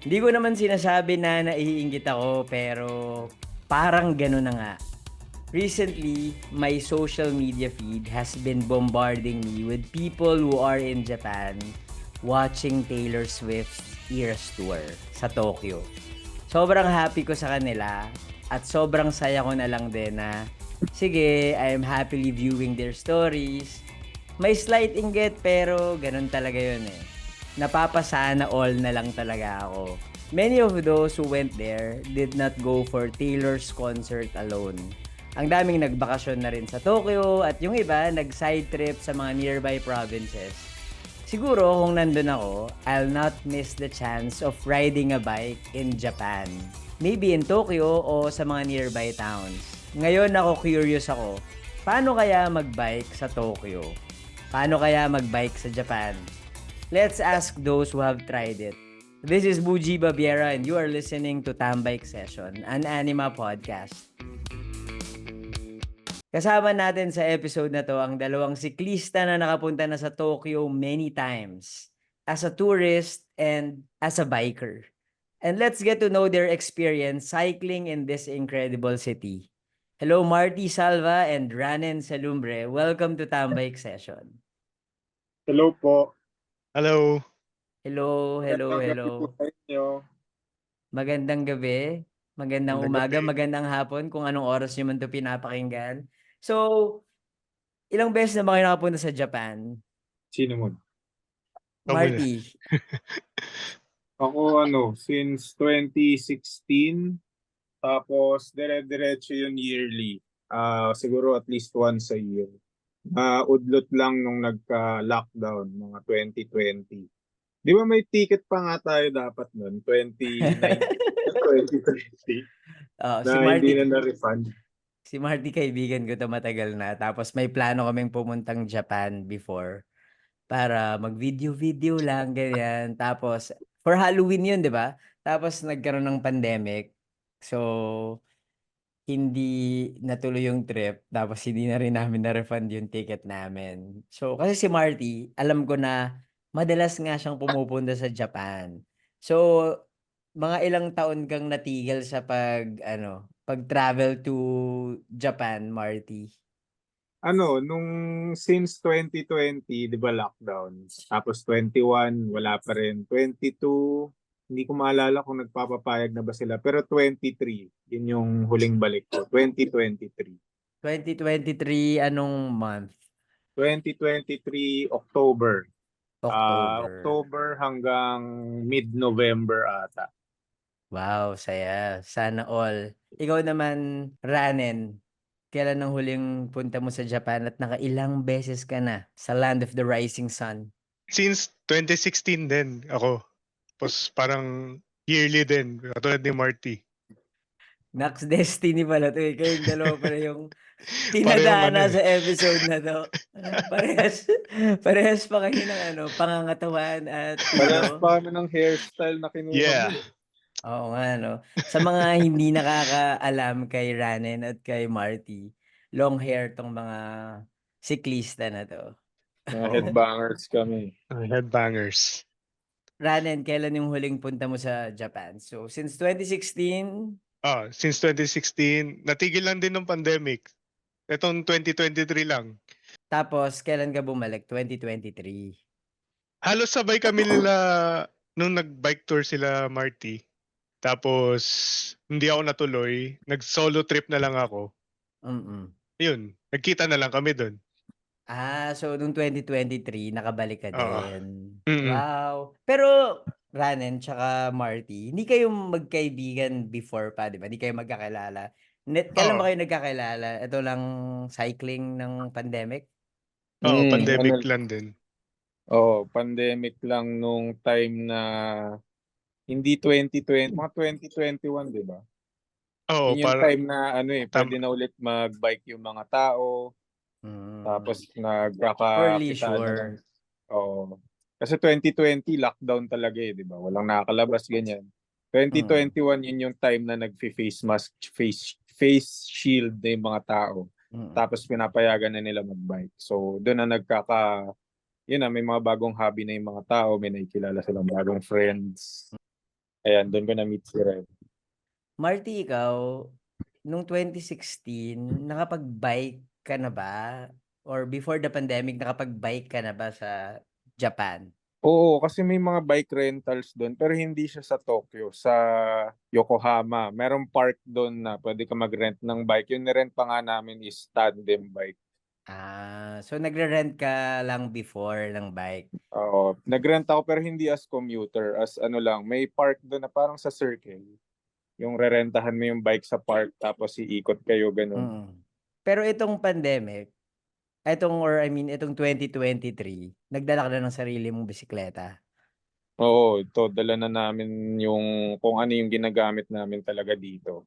Hindi ko naman sinasabi na naiinggit ako, pero parang gano'n na nga. Recently, my social media feed has been bombarding me with people who are in Japan watching Taylor Swift's Eras Tour sa Tokyo. Sobrang happy ko sa kanila at sobrang saya ko na lang din na sige, I'm happily viewing their stories. May slight inggit pero ganun talaga yun eh. Napapasana all na lang talaga ako. Many of those who went there did not go for Taylor's concert alone. Ang daming nagbakasyon na rin sa Tokyo at yung iba nag-side trip sa mga nearby provinces. Siguro kung nandun ako, I'll not miss the chance of riding a bike in Japan. Maybe in Tokyo o sa mga nearby towns. Ngayon curious ako, paano kaya mag-bike sa Tokyo? Paano kaya mag-bike sa Japan? Let's ask those who have tried it. This is Buji Babiera and you are listening to Tambike Session, an anima podcast. Kasama natin sa episode na to ang dalawang siklista na nakapunta na sa Tokyo many times as a tourist and as a biker. And let's get to know their experience cycling in this incredible city. Hello Marty Salva and Ranen Salumbre. Welcome to Tambike Session. Hello po. Hello. Hello. Magandang gabi po sa inyo. Magandang gabi, magandang umaga, gabi. magandang hapon kung anong oras nyo man ito pinapakinggan. So, ilang beses na ba kayo nakapunta sa Japan? Sino mo? Marty, Ako since 2016, tapos dire-diretso yun yearly. Siguro at least once a year. Udlot lang nung nagka-lockdown, mga 2020. Di ba may ticket pa nga tayo dapat nun, 2019, 2020, si na Marty, hindi na na-refund. si Marty kaibigan ko to matagal na. Tapos may plano kaming pumuntang Japan before para mag-video-video lang, ganyan. Tapos, for Halloween yun, di ba? Tapos nagkaroon ng pandemic. So, hindi natuloy yung trip. Tapos hindi na rin namin na-refund yung ticket namin. So, kasi si Marty, alam ko na madalas nga siyang pumupunta sa Japan. So, mga ilang taon kang natigil sa pag-travel to Japan, Marty? Nung since 2020, di ba lockdown? Tapos 21, wala pa rin. 22, hindi ko maalala kung nagpapapayag na ba sila. Pero 23, yun yung huling balik ko. 2023. 2023, anong month? 2023, October. October. October hanggang mid-November ata. Wow, saya. Sana all. Ikaw naman, Ranen, kailan ang huling punta mo sa Japan at nakailang beses ka na sa Land of the Rising Sun? Since 2016 din ako. Tapos parang yearly din, katulad ni Marty. Nax Destiny pala to eh. Kayong dalawa pala yung Parehong tinadhana eh. sa episode na to. Parehas pa kayo ng pangangatawan at Parehas pa kami ng hairstyle na kinuha Yeah. mo. Oo nga, no? Sa mga hindi nakakaalam kay Ranen at kay Marty, long hair tong mga siklista na to. Mga headbangers kami. Headbangers. Ranen, kailan yung huling punta mo sa Japan? So, since 2016, Since 2016, natigil lang din ng pandemic. Itong 2023 lang. tapos kailan ka bumalik? 2023. Halos sabay kami nila nung nag-bike tour sila Marty. Tapos hindi ako natuloy. Nag-solo trip na lang ako. Mm-mm. Yun, nagkita na lang kami doon. So nung 2023, nakabalik ka Oo. din. Mm-mm. Wow. Pero, Ranen tsaka Marty, hindi kayo magkaibigan before pa, di ba? Hindi kayo magkakilala. Kailan ba kayo nagkakilala? Ito lang cycling ng pandemic? Pandemic lang din. Pandemic lang nung time na hindi 2020, mga 2021, di ba? Yun yung time na pwede na ulit mag-bike yung mga tao. Tapos For nagkakakita na leisure. lang. Kasi 2020 lockdown talaga di ba? Walang nakakalabas ganyan. 2021 yun yung time na nagfi-face mask, face shield na yung mga tao. Tapos pinapayagan na nila mag-bike. So doon na yun na, may mga bagong hobby na yung mga tao, may nakikilala silang bagong friends. Ayan, doon ko na-meet si Red. Marty, ikaw, nung 2016, nakapag-bike ka na ba? Or before the pandemic, nakapag-bike ka na ba sa Japan? Oo, kasi may mga bike rentals doon, pero hindi siya sa Tokyo, sa Yokohama. Merong park doon na pwede ka mag-rent ng bike. Yung nirent pa nga namin is tandem bike. So nagre-rent ka lang before ng bike. Oo, nag-rent ako pero hindi as commuter, as ano lang, may park doon na parang sa circle. Yung rerentahan mo yung bike sa park tapos iikot kayo ganun. Mm. Pero itong pandemic, itong 2023, nagdala ka na ng sarili mong bisikleta. Oo, ito dala na namin yung kung ano yung ginagamit namin talaga dito.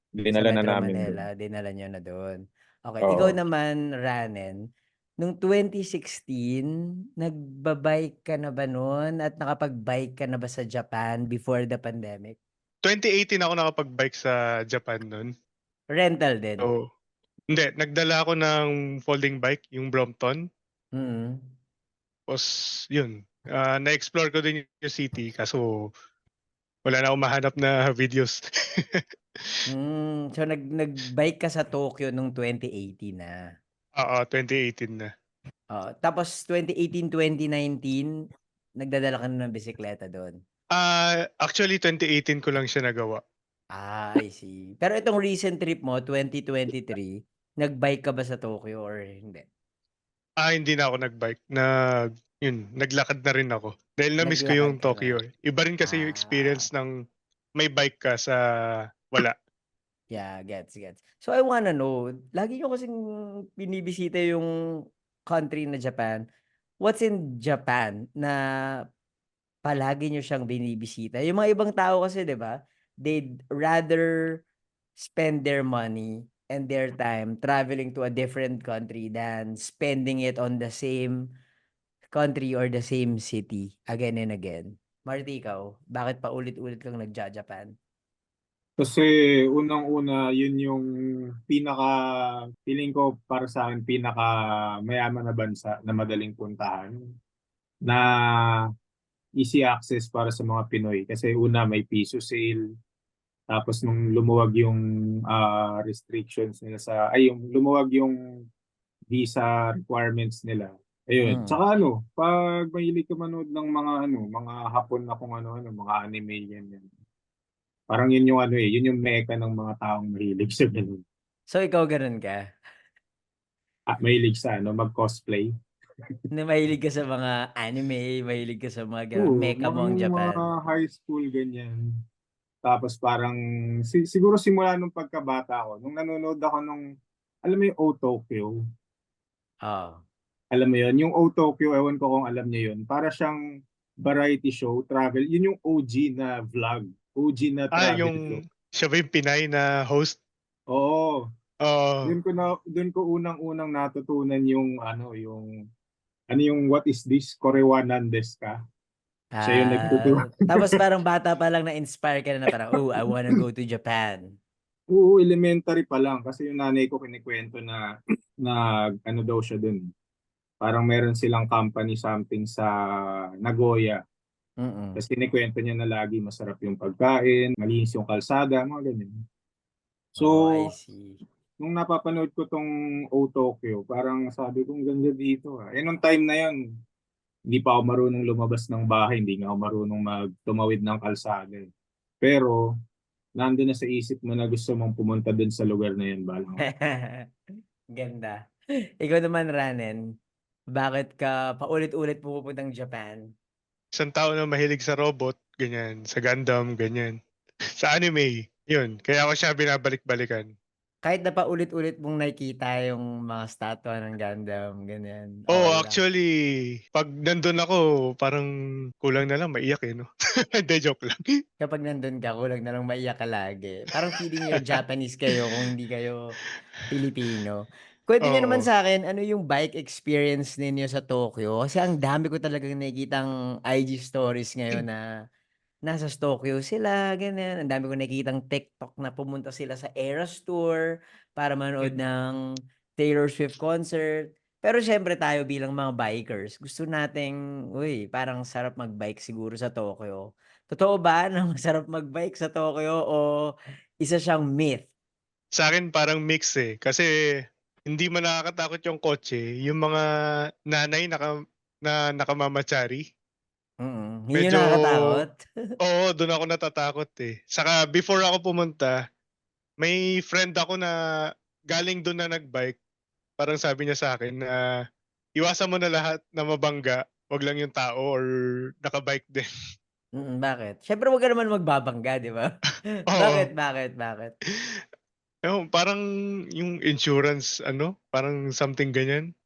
Sa Dinala na Metro namin doon. Manila, dinala niyo na doon. Okay, ikaw Oo. naman, Ranen, nung 2016, nagba-bike ka na ba nun at nakapag-bike ka na ba sa Japan before the pandemic? 2018 ako nakapag-bike sa Japan nun. Rental din? So, hindi, nagdala ako ng folding bike, yung Brompton. Mm. Tapos, yun, na-explore ko din yung city kaso wala na akong mahanap na videos. So nag-bike ka sa Tokyo nung 2018 na. Oo, 2018 na. Oo, tapos 2018, 2019, nagdadala ka na ng bisikleta doon. Actually 2018 ko lang siya nagawa. I see. Pero itong recent trip mo, 2023, nag-bike ka ba sa Tokyo or hindi? Hindi na ako nag-bike. Naglakad na rin ako. Dahil na-miss ko Naglakad yung ka na. Tokyo eh. Iba rin kasi yung Ah, experience ng may bike ka sa wala. yeah, gets. So I wanna know, lagi nyo kasing binibisita yung country na Japan. What's in Japan na palagi nyo siyang binibisita? Yung mga ibang tao kasi, 'di ba? They'd rather spend their money and their time traveling to a different country than spending it on the same country or the same city again and again. Marty, ikaw, bakit pa ulit-ulit kang nagja-Japan? Kasi unang-una, yun yung pinaka, feeling ko para sa akin, pinaka mayaman na bansa na madaling puntahan. Na easy access para sa mga Pinoy. Kasi una, may piso sale. Tapos nung lumuwag yung restrictions nila yung lumuwag yung visa requirements nila. Ayun. Mm. Tsaka ano, pag mahilig ka manood ng mga Hapon na kung ano-ano, mga anime yan. Parang yun yung yun yung meka ng mga taong mahilig sa ganun. So ikaw ganun ka? Mahilig sa mag-cosplay. Na mahilig ka sa mga anime, mahilig ka sa mga ganun, Oo, mecha mo ang nung mga Japan. high school ganyan. Tapos parang siguro simula nung pagkabata ko, nung nanonood ako alam mo yung O Tokyo? Oo. Alam mo yun? Yung O Tokyo, ewan ko kung alam niyo yun. Para siyang variety show, travel. Yun yung OG na vlog. OG na travel vlog. Yung siya ba yung Pinay na host? Oo. Oo. Doon ko unang-unang natutunan yung what is this? Korewanan desu ka? Siya yung nagtuturo. Tapos parang bata pa lang na-inspire ka na parang, oh, I wanna go to Japan. Oo, elementary pa lang kasi yung nanay ko kinikwento na ano daw siya doon. Parang meron silang company something sa Nagoya. Mm. Tapos kinikwento niya na lagi masarap yung pagkain, malinis yung kalsada, mga ganyan. So, Oh, I see. nung napapanood ko tong O Tokyo, parang sabi ko, ang ganda dito. Nung time na yun, hindi pa ako marunong lumabas ng bahay, hindi nga ako marunong magtumawid ng kalsada. Pero, nandun na sa isip mo na gusto mong pumunta dun sa lugar na yun, balang. Ganda. Ikaw naman, Ranen, bakit ka paulit-ulit pumupuntang Japan? Isang tao na mahilig sa robot, ganyan, sa Gundam, ganyan. Sa anime, yun. Kaya ako siya binabalik-balikan. Kahit na paulit-ulit mong nakikita yung mga statwa ng Gundam, ganyan, Oh, okay lang. actually, pag nandun ako, parang kulang na lang maiyak eh, no? Hindi, joke lang. Kapag nandun ka, kulang na lang maiyak ka lagi. Parang feeling niyo Japanese kayo kung hindi kayo Pilipino. Kwento niyo naman Oo. sa akin, ano yung bike experience ninyo sa Tokyo? Kasi ang dami ko talagang nakikitang IG stories ngayon na nasa Tokyo sila, ganyan. Ang dami ko nakikitang TikTok na pumunta sila sa Eras Tour para manood ng Taylor Swift concert. Pero siyempre tayo bilang mga bikers, gusto nating, uy, parang sarap mag-bike siguro sa Tokyo. Totoo ba na masarap mag-bike sa Tokyo o isa siyang myth? Sa akin parang mix, eh, kasi hindi man nakakatakot yung kotse, yung mga nanay na nakamamachari, Yun yung medyo nakakatakot? oo, dun ako natatakot, eh. Saka before ako pumunta, may friend ako na galing dun na nag-bike, parang sabi niya sa'kin na, "Iwasan mo na lahat na mabangga, 'wag lang yung tao or naka-bike din." Bakit? Siyempre wag ka naman magbabangga, 'di ba? Oo. Bakit? Ewan parang yung insurance ano, parang something ganyan,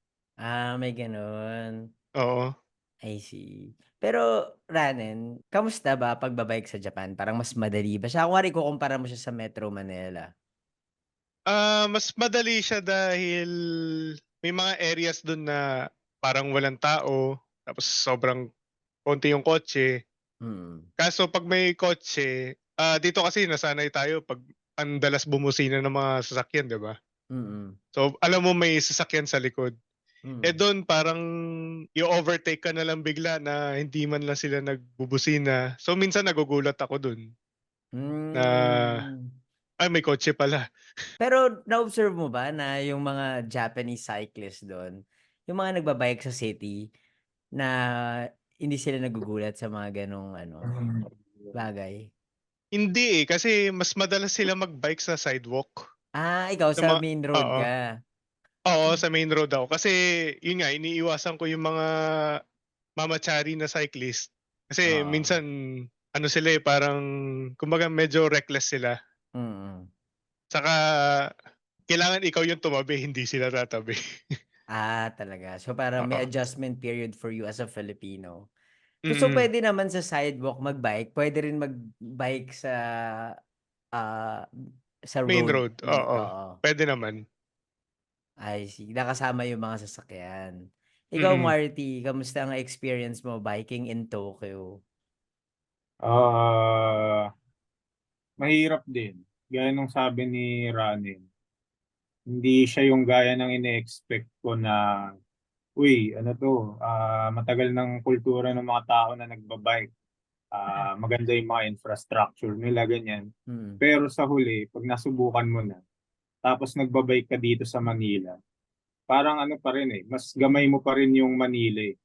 May gano'n. oo. I see. Pero Ranen, kamusta ba pagba-bike sa Japan? Parang mas madali ba siya? Kunwari ikukumpara mo siya sa Metro Manila. Mas madali siya dahil may mga areas dun na parang walang tao, tapos sobrang konti yung kotse. Mm, Kaso 'pag may kotse, dito kasi nasanay tayo 'pag ang dalas bumusina ng mga sasakyan, 'di ba? mm, So, alam mo may sasakyan sa likod. Eh, mm. dun parang i-overtake ka na lang bigla na hindi man lang sila nagbubusina. So, minsan nagugulat ako dun na, Hmm. "Ay, may kotse pala." Pero na-observe mo ba na yung mga Japanese cyclist dun, yung mga nagba-bike sa city na hindi sila nagugulat sa mga ganong ano, bagay? Hindi, eh, kasi mas madalas sila mag-bike sa sidewalk. Ikaw Sa sa ma main road Oo, ka? oo, sa main road ako. Kasi yun nga, iniiwasan ko yung mga mamachari na cyclist. Kasi Oo, minsan ano sila, eh, parang kumbaga medyo reckless sila. mm. Tsaka kailangan ikaw yung tumabi, hindi sila tatabi. Talaga. So, parang may Oo, adjustment period for you as a Filipino. So, mm. puwede naman sa sidewalk mag-bike, puwede rin mag-bike ah, sa Main road road, oo, oo, puwede naman. I see. Nakasama yung mga sasakyan. Ikaw, Mm. Marty, kamusta ang experience mo biking in Tokyo? Ah, mahirap din. Gaya nung sabi ni Ranen, hindi siya yung gaya ng ine-expect ko na, uy, ano to, matagal ng kultura ng mga tao na nagbabike. Maganda yung mga infrastructure nila, ganyan. Mm. Pero sa huli, pag nasubukan mo na, tapos nagbabike ka dito sa Manila, parang ano pa rin eh, mas gamay mo pa rin yung Manila eh.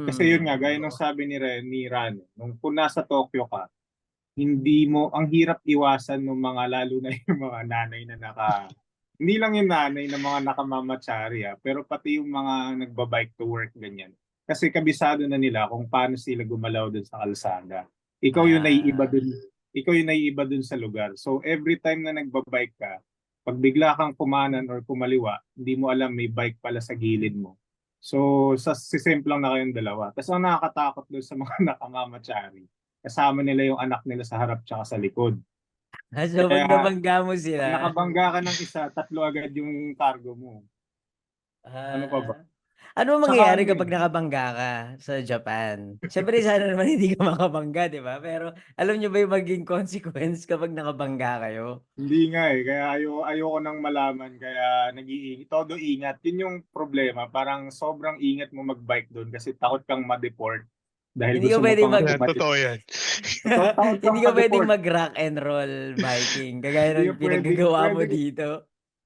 Kasi yun nga, gaya Hmm. nung sabi ni Ran, nung kung nasa Tokyo ka, hindi mo, ang hirap iwasan ng mga, lalo na yung mga nanay na hindi lang yung nanay na mga nakamamachari pero pati yung mga nagbabike to work, ganyan. Kasi kabisado na nila kung paano sila gumalaw dun sa kalsada. Ikaw yung naiiba Ah, dun, ikaw yung naiiba dun sa lugar. So every time na nagbabike ka, pag bigla kang kumanan or kumaliwa, hindi mo alam may bike pala sa gilid mo. So sisimple lang na kayong dalawa. Tapos ang nakakatakot dun sa mga nakamamachari, kasama nila yung anak nila sa harap tsaka sa likod. so 'pag Kaya nabangga mo pag sila nakabangga ka ng isa, tatlo agad yung cargo mo. Ano pa ba? ah. Ano Tsaka mangyayari ano eh, kapag nakabangga ka sa Japan? Siyempre sana naman hindi ka makabangga, 'di ba? Pero alam niyo ba yung maging consequence kapag nakabangga kayo? hindi nga eh. Kaya ayoko nang malaman. Kaya nag-iingat. Todo ingat. Yun yung problema. Parang sobrang ingat mo mag-bike doon kasi takot kang ma-deport dahil Hindi ka gusto mo puwedeng pang mag Yeah, bumalik. totoo yan. Takot hindi kang ka puwedeng ma-deport. mag-rock and roll biking kagaya Hindi ka ng pwedeng, pinaggagawa mo pwede, dito.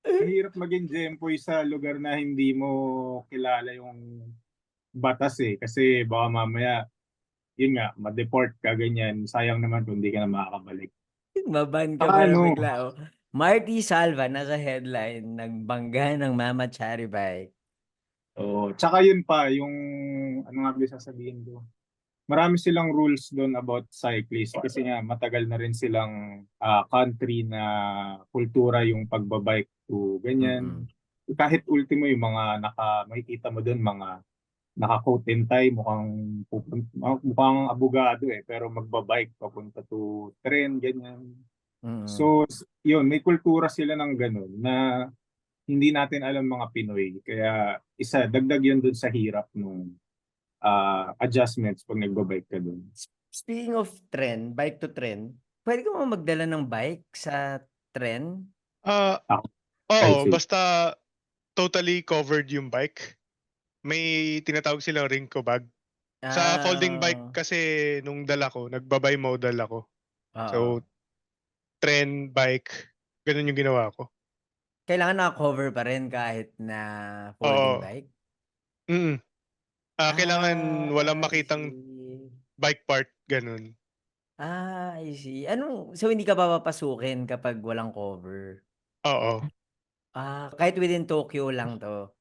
mahirap maging Jempoy sa lugar na hindi mo kilala yung batas eh. Kasi baka mamaya, yun nga, ma-deport ka ganyan. Sayang naman kung hindi ka na makakabalik. Ma-ban ka Saka pa na ano, bigla, oh. Marty Salva nasa headline, nagbangga ng Mama Chari bike. oh, tsaka yun pa, yung, ano nga ba sasabihin ko? Marami silang rules doon about cyclists kasi nga matagal na rin silang country na kultura yung pagbabike to ganyan. Mm, Kahit ultimo yung mga makikita mo doon mga naka-coat and tie, mukhang abogado pero magbabike papunta to tren, ganyan. mm. So, yun, may kultura sila ng ganun na hindi natin alam mga Pinoy. Kaya dagdag yun dun sa hirap nung adjustments pag nagbabike ka dun. Speaking of trend, bike to trend, puwede ka bang magdala ng bike sa tren? Ah, Ako, kahit oo, safe. basta totally covered yung bike. May tinatawag silang Rinco bag. Sa folding bike Ah, kasi nung dala ko, nagba-bimodal ako. So, oo. trend bike, ganun yung ginawa ko. Kailangan naka-cover pa rin kahit na folding Oo. bike? Mm. Kailangan walang I makitang see. bike part, ganun. I see. So hindi ka papapasukin kapag walang cover? Oo. Kahit within Tokyo lang 'to?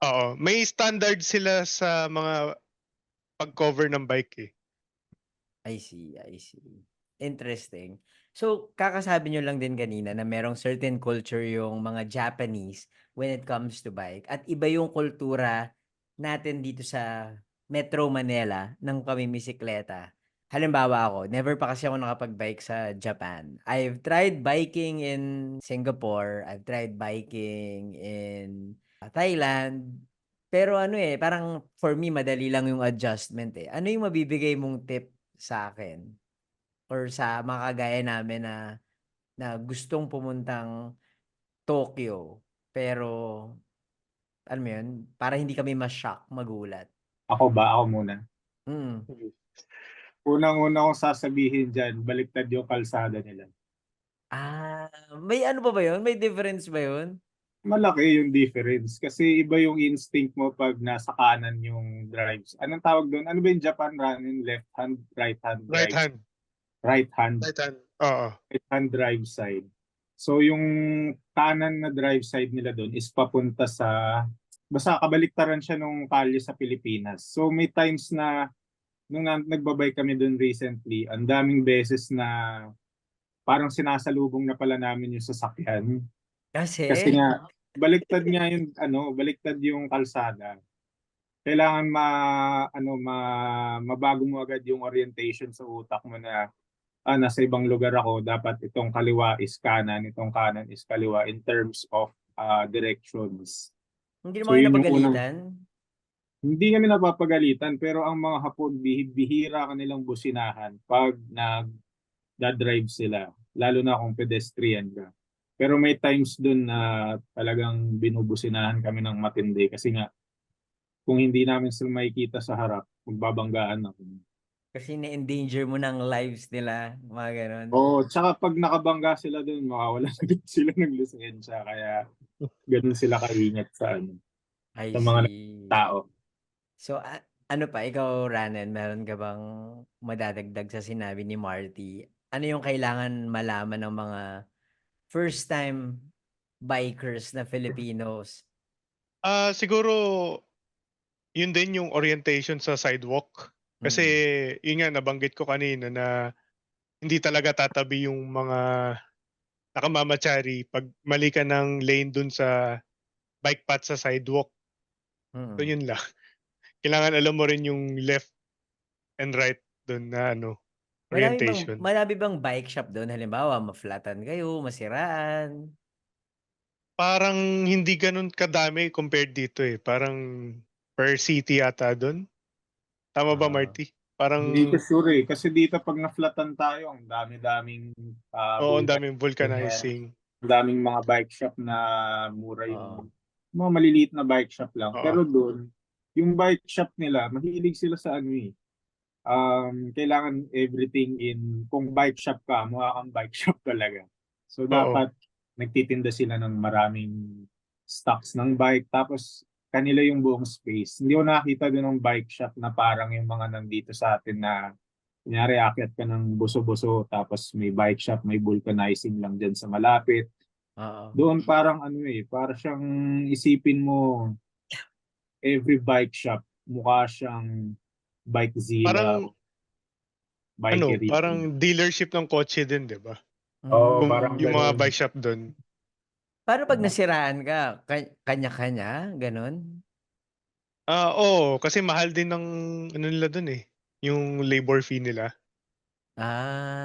Oo. May standard sila sa mga pag-cover ng bike eh. I see, I see. Interesting. So, kakasabi niyo lang din kanina na merong certain culture yung mga Japanese when it comes to bike at iba yung kultura natin dito sa Metro Manila ng pamimisikleta. Halimbawa ako, never pa kasi ako nakapag-bike sa Japan. I've tried biking in Singapore, I've tried biking in Thailand, pero parang for me madali lang yung adjustment, eh. Ano yung mabibigay mong tip sa akin or sa mga kagaya namin na na gustong pumuntang Tokyo, pero alam mo yun, para hindi kami ma-shock, magulat? Ako ba? Ako muna. Mm. Unang-una kong sasabihin diyan, baliktad yung kalsada nila. May ano pa ba yun? May difference ba yun? Malaki yung difference kasi iba yung instinct mo pag nasa kanan yung drives. Anong tawag doon? Ano ba yung Japan running? Left hand, right hand Right drives? hand. Right hand. Right hand. Oo. Right hand drive side. So yung kanan na drive side nila doon is papunta sa basta kabaliktaran siya nung kalye sa Pilipinas. So may times na nung nagbabay kami doon recently, ang daming beses na parang sinasalubong na pala namin yung sasakyan. Kasi, Kasi nga baliktad yung kalsada. Kailangan mabago mo agad yung orientation sa utak mo na nasa ibang lugar ako, dapat itong kaliwa is kanan, itong kanan is kaliwa in terms of directions. hindi naman So kayo yun yung unang, napagalitan? hindi kami napapagalitan pero ang mga Hapon bihira kanilang businahan pag nag-drive sila, lalo na kung pedestrian ka. Pero may times dun na talagang binubusinahan kami ng matindi kasi nga kung hindi namin sila makikita sa harap, magbabanggaan ako. Kasi na-endanger mo ng lives nila, mga gano'n? Oo, tsaka pag nakabangga sila dun, makawalan agad sila ng lisensya. Kaya ganun sila kaingat I sa mga see. tao. So, ano pa, ikaw, Ranen, meron ka bang madadagdag sa sinabi ni Marty? Ano yung kailangan malaman ng mga first-time bikers na Filipinos? Siguro yun din yung orientation sa sidewalk. Kasi Mm. yun nga nabanggit ko kanina na hindi talaga tatabi yung mga nakamamachari pag mali ka ng lane dun sa bike path sa sidewalk. So Mm. yun lang. Kailangan alam mo rin yung left and right dun na orientation. Marami bang bike shop do'n? Halimbawa, ma-flatan kayo, masiraan? Parang hindi ganun kadami compared dito eh. Parang per city yata dun. Tama ba, Ah, Marty? Parang, Hindi ko sure kasi dito pag naflatan tayo, ang dami-daming oo, ang vulkan. daming Ganyan. vulcanizing. Ang daming mga bike shop na mura oo. yung mga maliliit na bike shop lang. Oo. Pero doon, yung bike shop nila, mahilig sila sa kailangan everything kung bike shop ka, mukha kang bike shop talaga. So Oo. dapat nagtitinda sila ng maraming stocks ng bike, tapos kanila yung buong space. Hindi ko nakita doon ng bike shop na parang yung mga nandito sa atin na kunyari akyat ka ng buso-buso tapos may bike shop, may vulcanizing lang dyan sa malapit. Oo. Doon parang para siyang isipin mo every bike shop mukha siyang Bikezilla, Parang, Bikery. parang dealership ng kotse din, di ba? Oo, Kung parang yung mga Hmm. ganun. bike shop dun. Paano 'pag nasiraan ka, kanya-kanya, gano'n? Oo, kasi mahal din ng nila dun eh, yung labor fee nila.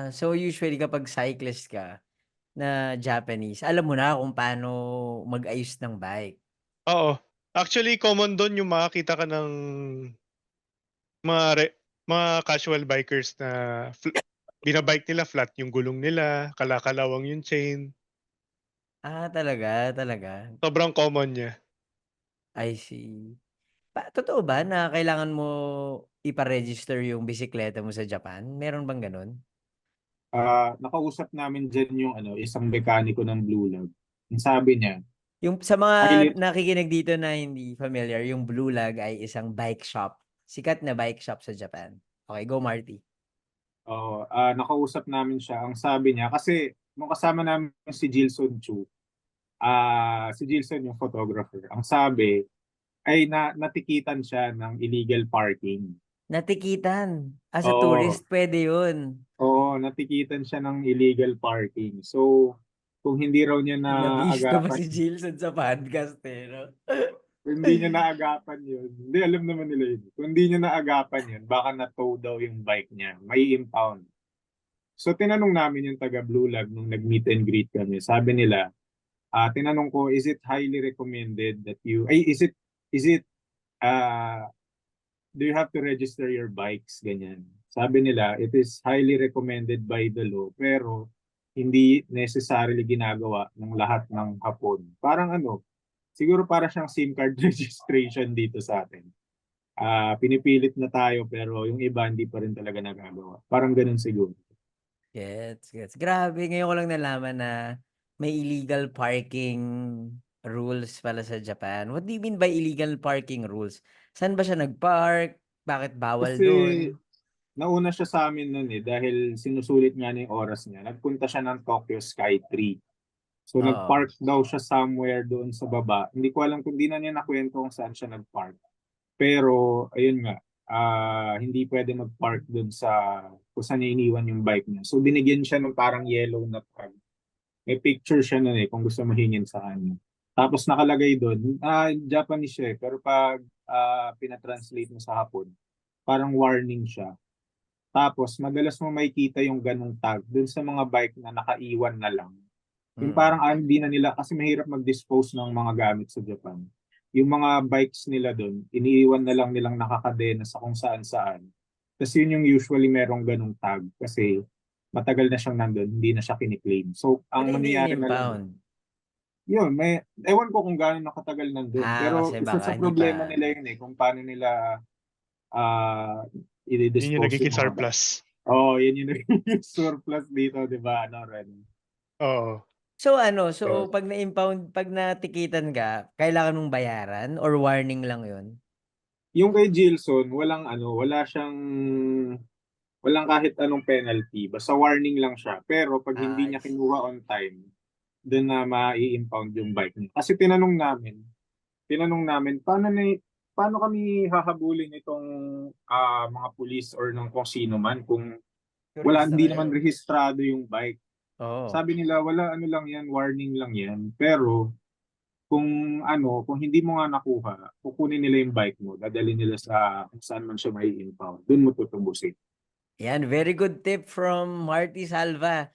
So usually kapag cyclist ka na Japanese, alam mo na kung paano mag-ayos ng bike? Oo. Actually, common dun yung makakita ka ng mga mga casual bikers na binabike nila flat yung gulong nila, kalakalawang yung chain. Talaga, talaga? Sobrang common niya. I see. Totoo ba na kailangan mo ipa-register yung bisikleta mo sa Japan? Meron bang gano'n? Nakausap namin diyan yung ano, isang mekaniko ng Blue Lab. Ang sabi niya, Yung sa highly, mga nakikinig dito na hindi familiar, yung Blue Lag ay isang bike shop. Sikat na bike shop sa Japan. Okay, go Marty. nakausap namin siya. Ang sabi niya, kasi nung kasama namin si Jilson Chu, si Jilson yung photographer. Ang sabi, ay natikitan siya ng illegal parking. Natikitan. As a Oo, tourist, pwede yun. oo, natikitan siya ng illegal parking. So, kung hindi raw niya Nabihis na ba naagapan, si Jilson sa podcast eh, no? kung hindi niya naagapan yun, hindi alam naman nila yun. Kung hindi niya naagapan yun, baka na-tow daw yung bike niya. May impound. So, tinanong namin yung taga Blue Lab nung nag-meet and greet kami. Sabi nila, tinanong ko, is it highly recommended that you, is it, uh, do you have to register your bikes? Ganyan. Sabi nila, it is highly recommended by the law, pero hindi necessarily ginagawa ng lahat ng Hapon. Parang ano, siguro para siyang SIM card registration dito sa atin. Pinipilit na tayo, pero yung iba hindi pa rin talaga nagagawa. Parang ganun siguro. Gets. Grabe, ngayon ko lang nalaman na may illegal parking rules pala sa Japan. What do you mean by illegal parking rules? Saan ba siya nag-park? Bakit bawal Kasi doon? nauna siya sa amin nun dahil sinusulit nga niya yung oras niya. Nagpunta siya ng Tokyo Sky Tree. So Oo. nag-park daw siya somewhere doon sa baba. Hindi ko alam kung di na niya nakwento kung saan siya nag-park. Pero ayun nga, hindi pwede mag-park doon sa kung saan niya iniwan yung bike niya. So binigyan siya ng parang yellow na tag. May picture siya nun kung gusto mo hingin sa kanya. Tapos nakalagay doon, Japanese siya pero pag pinatranslate mo sa Hapon, parang warning siya. Tapos madalas mo makikita yung ganung tag dun sa mga bike na nakaiwan na lang. Yung Mm. parang hindi na nila kasi mahirap mag-dispose ng mga gamit sa Japan. Yung mga bikes nila doon, iniiwan na lang nilang nakakadena sa kung saan-saan. Tapos yun yung usually merong ganung tag kasi matagal na siyang nandun, hindi na siya kiniklaim. So, Ba't ang hindi mangyayari na lang, in-impound? yun, ewan ko kung gaano nakatagal nandun. Pero Kasi isa baka sa hindi pa. problema nila yun kung paano nila ah Yun yung i-dispose nagiging yung mga bike. surplus. Yun yung surplus dito, di ba? Ano, Ren? Oo. So, Pag na-impound, pag natikitan ka, kailangan mong bayaran or warning lang yun? yung kay Gilson, walang kahit anong penalty. Basta warning lang siya. Pero pag hindi I niya see. kinuha on time, doon na mai-impound yung bike niya. Kasi tinanong namin, paano kami hahabulin itong mga police or ng kung sino man kung Turista hindi naman kayo. rehistrado yung bike. Oo. Sabi nila, wala ano lang yan, warning lang yan. Pero kung hindi mo nga nakuha, kukunin nila yung bike mo, dadalhin nila sa kung saan man siya may impound. Doon mo tutubusin. Yan, very good tip from Marty Salva.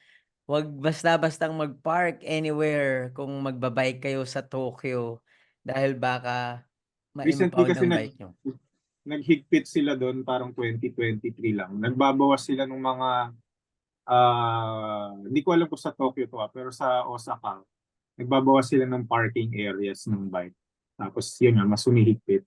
Huwag basta-bastang mag-park anywhere kung magbabike kayo sa Tokyo dahil baka Recently ma-impound kasi ang bike nyo. naghigpit sila doon parang 2023 lang. Nagbabawas sila ng mga hindi ko alam kung sa Tokyo to pero sa Osaka, nagbabawas sila ng parking areas ng bike. Tapos yun nga, mas humihigpit.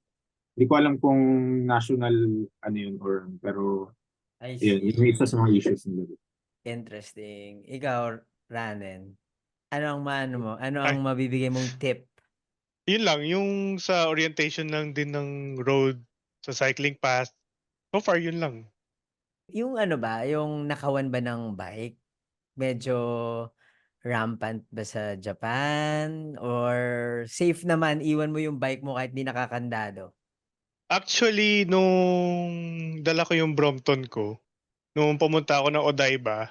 Hindi ko alam kung national ano yun or pero I yun, yung isa see. sa mga issues nila. Interesting. Ikaw, Ranen, ano ang maano mo? Ano ang Ay, mabibigay mong tip? yun lang, yung sa orientation lang din ng road, sa cycling path. So far, yun lang. Yung ano ba, yung nakawan ba ng bike? Medyo rampant ba sa Japan? Or safe naman, iwan mo yung bike mo kahit di nakakandado? Actually, nung dala ko yung Brompton ko, nung pumunta ako ng Odaiba,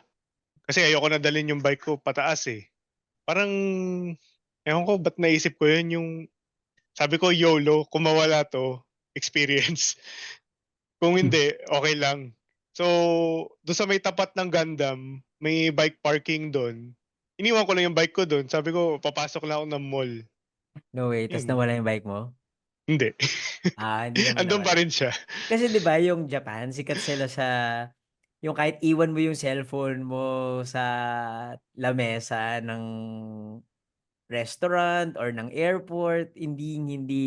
kasi ayoko na dalhin yung bike ko pataas eh. Parang, ewan ko, ba't naisip ko yun yung, sabi ko, YOLO, kung mawala to, experience. Kung hindi, okay lang. So, doon sa may tapat ng Gundam, may bike parking doon. Iniwan ko lang yung bike ko doon. Sabi ko, papasok lang ako ng mall. No way, tas Yun. nawala yung bike mo? Hindi. Hindi naman Andun pa nawala. rin siya. Kasi 'di ba yung Japan, sikat sila sa yung kahit iwan mo yung cellphone mo sa lamesa ng restaurant or ng airport, hindi hindi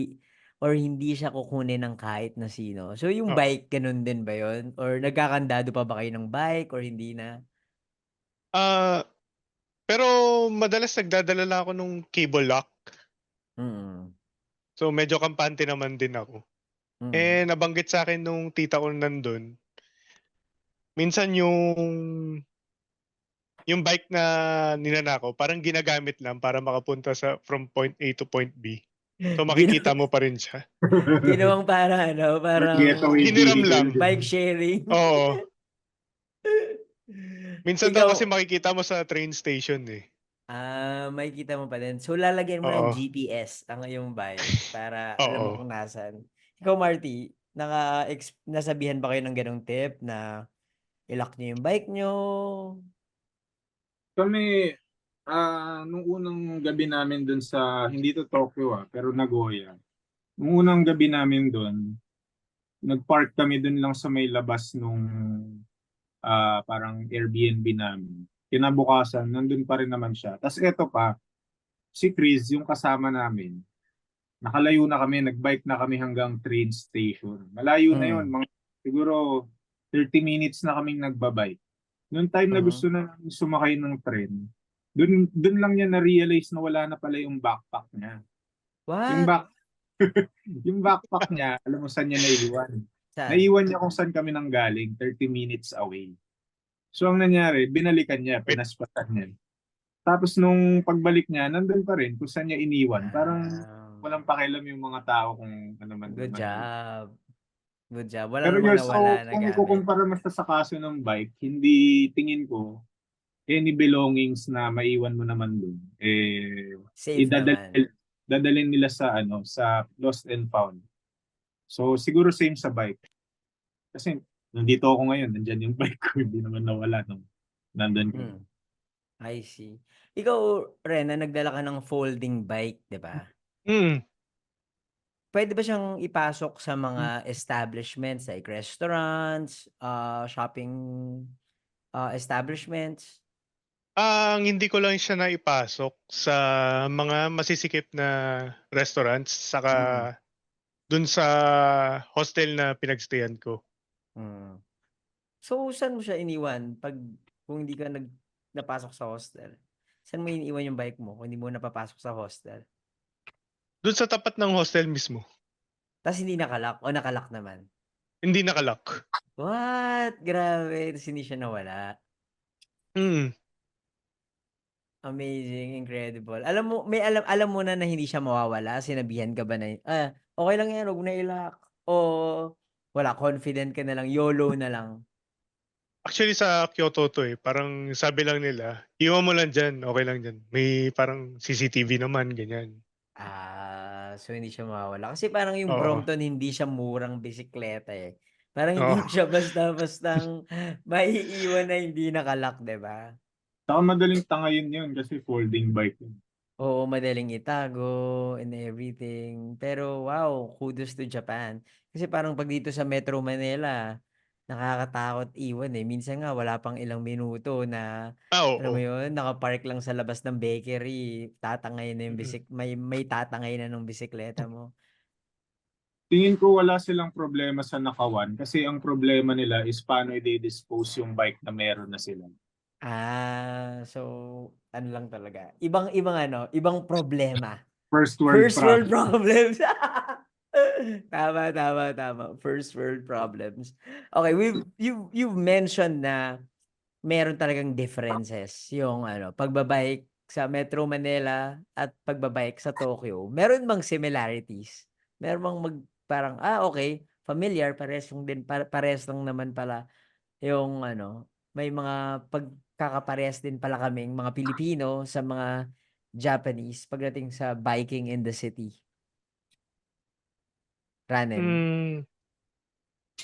or hindi siya kukunin ng kahit na sino. So yung Oo. bike, ganun din ba yun? Or nagkakandado pa ba kayo ng bike or hindi na? Ah, pero madalas nagdadala lang ako nung cable lock. Mm. So medyo kampante naman din ako. Mm. Eh, nabanggit sa akin nung tita ko nandun, minsan yung bike na ninanakaw parang ginagamit lang para makapunta from point A to point B. So makikita Ginawa, mo pa rin siya. ginawang parang ano, parang Getaway Hiniram vehicle, lang. di ba? bike sharing. Oo. Minsan daw Ikaw, kasi makikita mo sa train station eh. makikita mo pa din. So, lalagyan mo ng Oo. GPS ang iyong bike para alam mo Oo. kung nasan. Ikaw, Marty, nasabihan ba kayo ng ganong tip na ilock niyo yung bike niyo? Kami, nung unang gabi namin dun sa, hindi to Tokyo pero Nagoya. Nung unang gabi namin dun, nag-park kami dun lang sa may labas nung parang Airbnb namin. Kinabukasan, nandun pa rin naman siya. Tapos eto pa, si Chris, yung kasama namin, nakalayo na kami, nagbike na kami hanggang train station. Malayo na yun, Mm. mga siguro 30 minutes na kaming nagbabike. Noong time na Mhm. gusto na namin sumakay ng tren, dun lang niya na-realize na wala na pala yung backpack niya. Yung What? back yung backpack niya, alam mo saan niya naiwan? Saan? Naiwan niya kung saan kami nang galing, 30 minutes away. So ang nangyari, binalikan niya, Wait, pinaspasan niya. Tapos nung pagbalik niya, nandun pa rin kung saan niya iniwan. Parang Ah, walang pakialam yung mga tao kung ano man good naman. job. Good job. Wala Pero namang yun, nawala so na kung gamit. ikukumpara mo siya sa kaso ng bike, hindi tingin ko any belongings na maiwan mo naman dun, Safe naman. idadalhin dadalhin nila sa sa lost and found. So siguro same sa bike. Kasi nandito ako ngayon, nandiyan yung bike ko, hindi naman nawala nung nandun ka. Hmm, I see. Ikaw, Rena, nagdala ka ng folding bike, 'di ba? mm. Puwede ba siyang ipasok sa mga establishments like restaurants, shopping, establishments? Ang hindi ko lang siya naipasok sa mga masisikip na restaurants saka Mm. dun sa hostel na pinagstayan ko. Mm. So, saan mo siya iniwan kung hindi ka napasok sa hostel? Saan mo iniiwan yung bike mo kung hindi mo napapasok sa hostel? Dun sa tapat ng hostel mismo. Ta's hindi naka-lock o naka-lock naman? Hindi naka-lock. What? Grabe, ta's hindi siya nawala? Mm. Amazing, incredible. Alam mo alam mo na hindi siya mawawala, sinabihan ka ba na, okey lang 'yan, 'wag mo na i-lock o wala, confident ka na lang, YOLO na lang? Actually sa Kyoto 'to, eh, parang sabi lang nila, "Iwan mo lang diyan, okey lang diyan." May parang CCTV naman, ganyan. So hindi siya mawawala. Kasi parang yung Oo. Brompton hindi siya murang bisikleta, eh. Parang hindi Oo. mo siya basta-bastang maiiwan na hindi naka-lock, 'di ba? Saka madaling tangayin yun kasi folding bike yun. Oo, madaling itago and everything. Pero wow, kudos to Japan. Kasi parang 'pag dito sa Metro Manila, nakakatakot iwan, eh. Minsan nga wala pang ilang minuto na, alam mo Oo. 'yun, naka-park lang sa labas ng bakery, tatangay na yung Mm. may tatangay na nung bisikleta mo. Tingin ko wala silang problema sa nakawan kasi ang problema nila is paano i-dispose yung bike na meron na sila. So ano lang talaga, ibang ano, ibang problema. First world First world problem. problems. Tama, tama, tama. First world problems. Okay, you've mentioned na meron talagang differences yung ano, pagbabike sa Metro Manila at pagbabike sa Tokyo. Meron bang similarities? Meron bang parang, okay, familiar, parehas lang naman pala yung ano, may mga pagkakaparehas din pala kaming mga Pilipino sa mga Japanese pagdating sa biking in the city. Ranen? Hmm,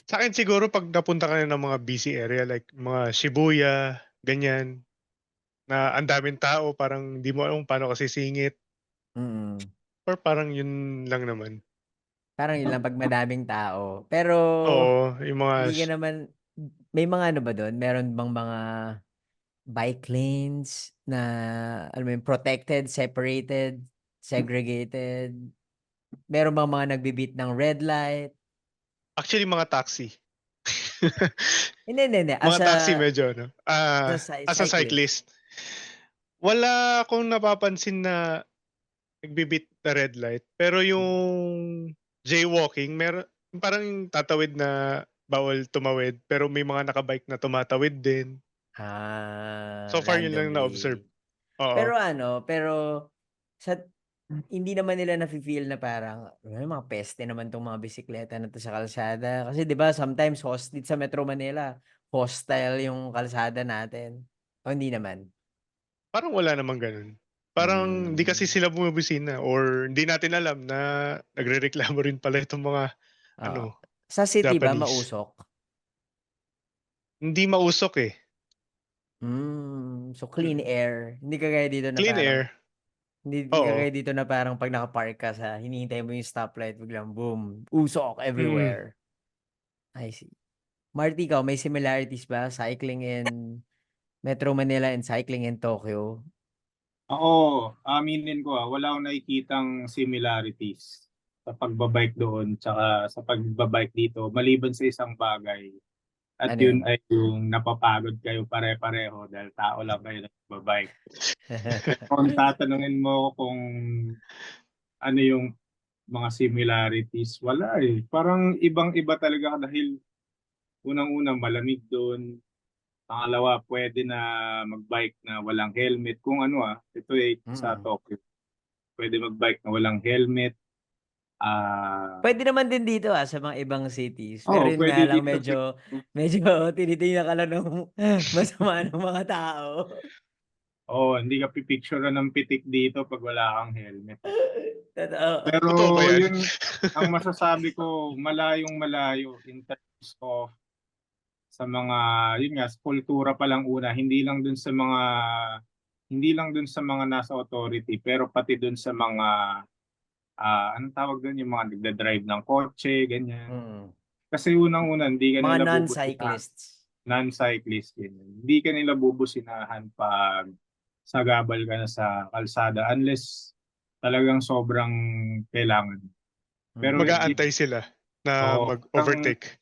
sa'kin siguro 'pag napunta ka na ng mga busy area like mga Shibuya, ganyan, na ang daming tao parang di mo alam kung paano ka sisingit Mm. or parang yun lang naman. Parang yun lang 'pag madaming tao. Pero Oo, yung mga hindi ka naman may mga ano ba dun, meron bang mga bike lanes na alam mo yun, protected, separated, segregated? Meron bang mga nagbi-beat ng red light? Actually, mga taxi. Hindi. Mga taxi medyo ano. As a Cyclist. cyclist, wala akong napapansin na nagbi-beat na red light. Pero yung jaywalking, parang tatawid na bawal tumawid, pero may mga nakabike na tumatawid din. So far, yun lang na-observe. Randomly. Oo. Pero sa hindi naman nila nafi-feel na parang, mga peste naman 'tong mga bisikleta na 'to sa kalsada. Kasi 'di ba sometimes dito sa Metro Manila, hostile yung kalsada natin. O hindi naman? Parang wala namang ganun. Parang hindi kasi Hmm, sila bumibisina or hindi natin alam na nagrereklamo rin pala itong mga oo. ano, Sa city ba Japanese. mausok? Hindi mausok eh. So clean Mm. air. Hindi kagaya dito na Clean parang air. hindi Oo. kagaya dito na parang 'pag naka-park ka sa hinihintay mo yung stoplight biglang boom, usok Mm. everywhere. I see. Marty, ikaw may similarities ba cycling in Metro Manila and cycling in Tokyo? Ako, aminin ko wala akong nakikitang similarities sa pagbabike doon tsaka sa pagbabike dito maliban sa isang bagay. At Ano yun yun? ay yung napapagod kayo pare-pareho dahil tao lang kayo nagbabike. Kung tatanungin mo kung ano yung mga similarities, wala eh. Parang ibang-iba talaga dahil unang-una malamig doon. Pangalawa, pwede na magbike na walang helmet. Kung ano ito sa Mm. Tokyo. Pwede magbike na walang helmet. Ah, Puwede naman din dito, sa mga ibang cities. Pero yun pwede nga lang dito. medyo tinitingnan ka lang ng masama ng mga tao. Hindi ka pipicturean ng pitik dito pag wala kang helmet. Totoo. Pero Totoo ba yan? yun, ang masasabi ko, malayong malayo in terms of sa mga, yun nga, sa kultura pa lang una, hindi lang dun sa mga nasa authority, pero pati dun sa mga, anong tawag dun, yung mga nagda-drive ng kotse, ganyan. Mm. Kasi unang-una, hindi ka Mga nila bubusinahan, non-cyclists. non-cyclist, ganyan. Hindi ka nila bubusinahan pag sagabal ka na sa kalsada unless talagang sobrang kailangan. Pero Mm. Mag-aantay sila na parang mag-overtake.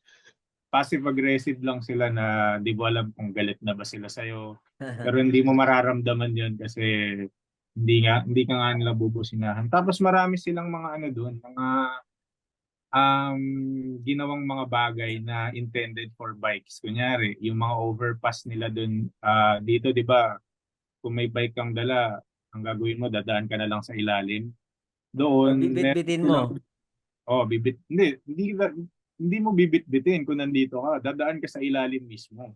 passive-aggressive lang sila na di mo alam kung galit na ba sila sa'yo. Pero hindi mo mararamdaman yun kasi hindi ka nga nila bubusinahan. Tapos marami silang mga ano doon, mga um, ginawang mga bagay na intended for bikes. Kunyari, yung mga overpass nila doon, dito, di ba, kung may bike kang dala, ang gagawin mo, dadaan ka na lang sa ilalim. O Doon, meron bibitbitin mo. silang, hindi mo bibit-bitin kung nandito ka. Dadaan ka sa ilalim mismo.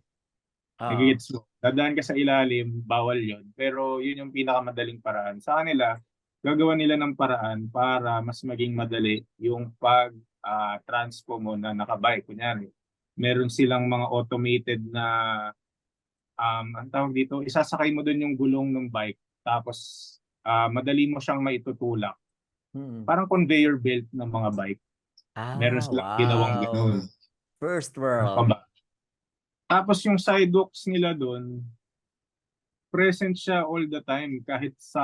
Oo. Nagigets mo. Dadaan ka sa ilalim, bawal yon. Pero yun yung pinakamadaling paraan. Sa kanila, gagawa nila ng paraan para mas maging madali yung transpo mo na nakabike. Kunyari, meron silang mga automated na, ang tawag dito, isasakay mo dun yung gulong ng bike. Tapos, madali mo siyang maitutulak. Mm. Parang conveyor belt ng mga bike. Meron silang ginawang Wow. ganun. First Ano pa world. ba? Tapos yung sidewalks nila doon, present siya all the time kahit sa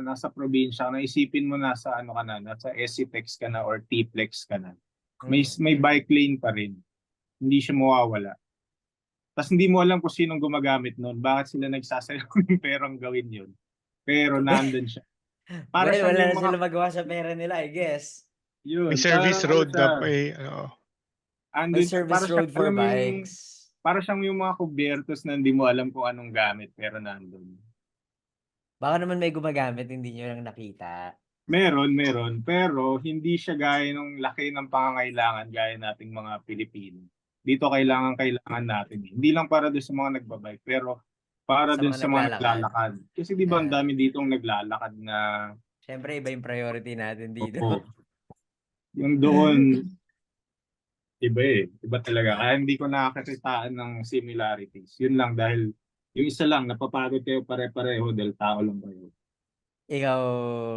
nasa probinsya naisipin mo nasa ano ka na nasa SCPlex ka na or Tplex ka na Mm. may bike lane pa rin hindi siya mawawala tapos hindi mo alam kung sinong gumagamit noon bakit sila nagsasayang ng perang gawin yun pero nandun siya para Well, siyang wala yung na mga sila magawa sa pera nila, I guess. May yun service parang ano road siya na may ano. May andun para service siyang road for alam mo yung bikes. para siyang yung mga kubyertos na hindi mo alam kung anong gamit pero nandun. Baka naman may gumagamit, hindi nyo lang nakita. Meron. Pero hindi siya gaya ng laki ng pangangailangan gaya nating mga Pilipino. Dito kailangan natin. Hindi lang para doon sa mga nagbabike, pero para Sa doon mga sa mga naglalakad. naglalakad. Kasi di ba ang Ah, dami ditong naglalakad na, Siyempre, iba yung priority natin dito. oo, yung doon, iba eh. Iba talaga. Kaya hindi ko nakakakitaan ng similarities. Yun lang dahil yung isa lang, napapagod kayo pare-pareho dahil tao lang kayo. Ikaw,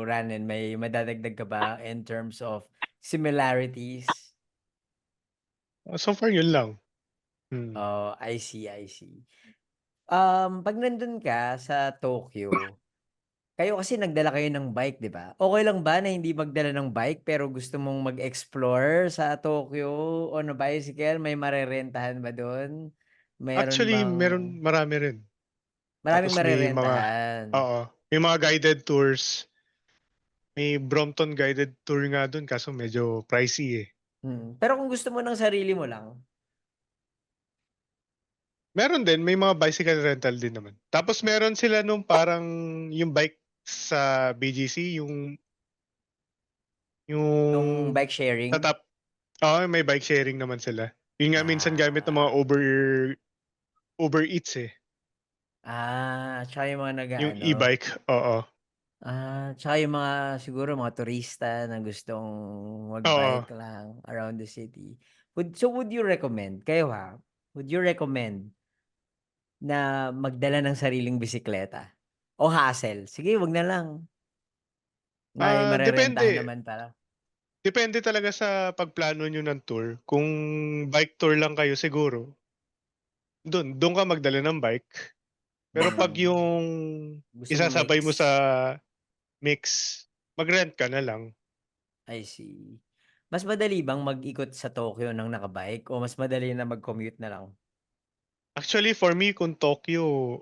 Ranen, may madadagdag ka ba in terms of similarities? So far, yun lang. Hmm. Oh, I see. Pag nandun ka sa Tokyo, Kayo kasi nagdala kayo ng bike, 'di ba? Okey lang ba na hindi magdala ng bike pero gusto mong mag-explore sa Tokyo on a bicycle? May marerentahan ba dun? Meron Actually, bang marami rin. maraming Tapos may mga marerentahan? oo, may mga guided tours. May Brompton guided tour nga dun kaso medyo pricey, eh. Pero kung gusto mo ng sarili mo lang, Meron din, may mga bicycle rental din naman. Tapos meron sila nung parang yung bike sa BGC, yung yung bike sa sharing? top oo, may bike sharing naman sila. Yun nga minsan gamit ng mga Ah, Uber Eats, eh, tsaka yung mga yung nag-aano, e-bike, oo. tsaka yung mga siguro mga turista na gustong Oo. mag-bike lang around the city. Would you recommend, kayo ha, would you recommend na magdala ng sariling bisikleta o hassle? Sige, wag na lang, may marerentahan Depende. naman pala. Depende talaga sa pagplano niyo ng tour. Kung bike tour lang kayo siguro, dun ka magdala ng bike. Pero 'pag Hmm, yung gusto mo isasabay mo sa mix, mix, mag-rent ka na lang. I see. Mas madali bang mag-ikot sa Tokyo ng naka-bike o mas madali na mag-commute na lang? Actually for me kung Tokyo,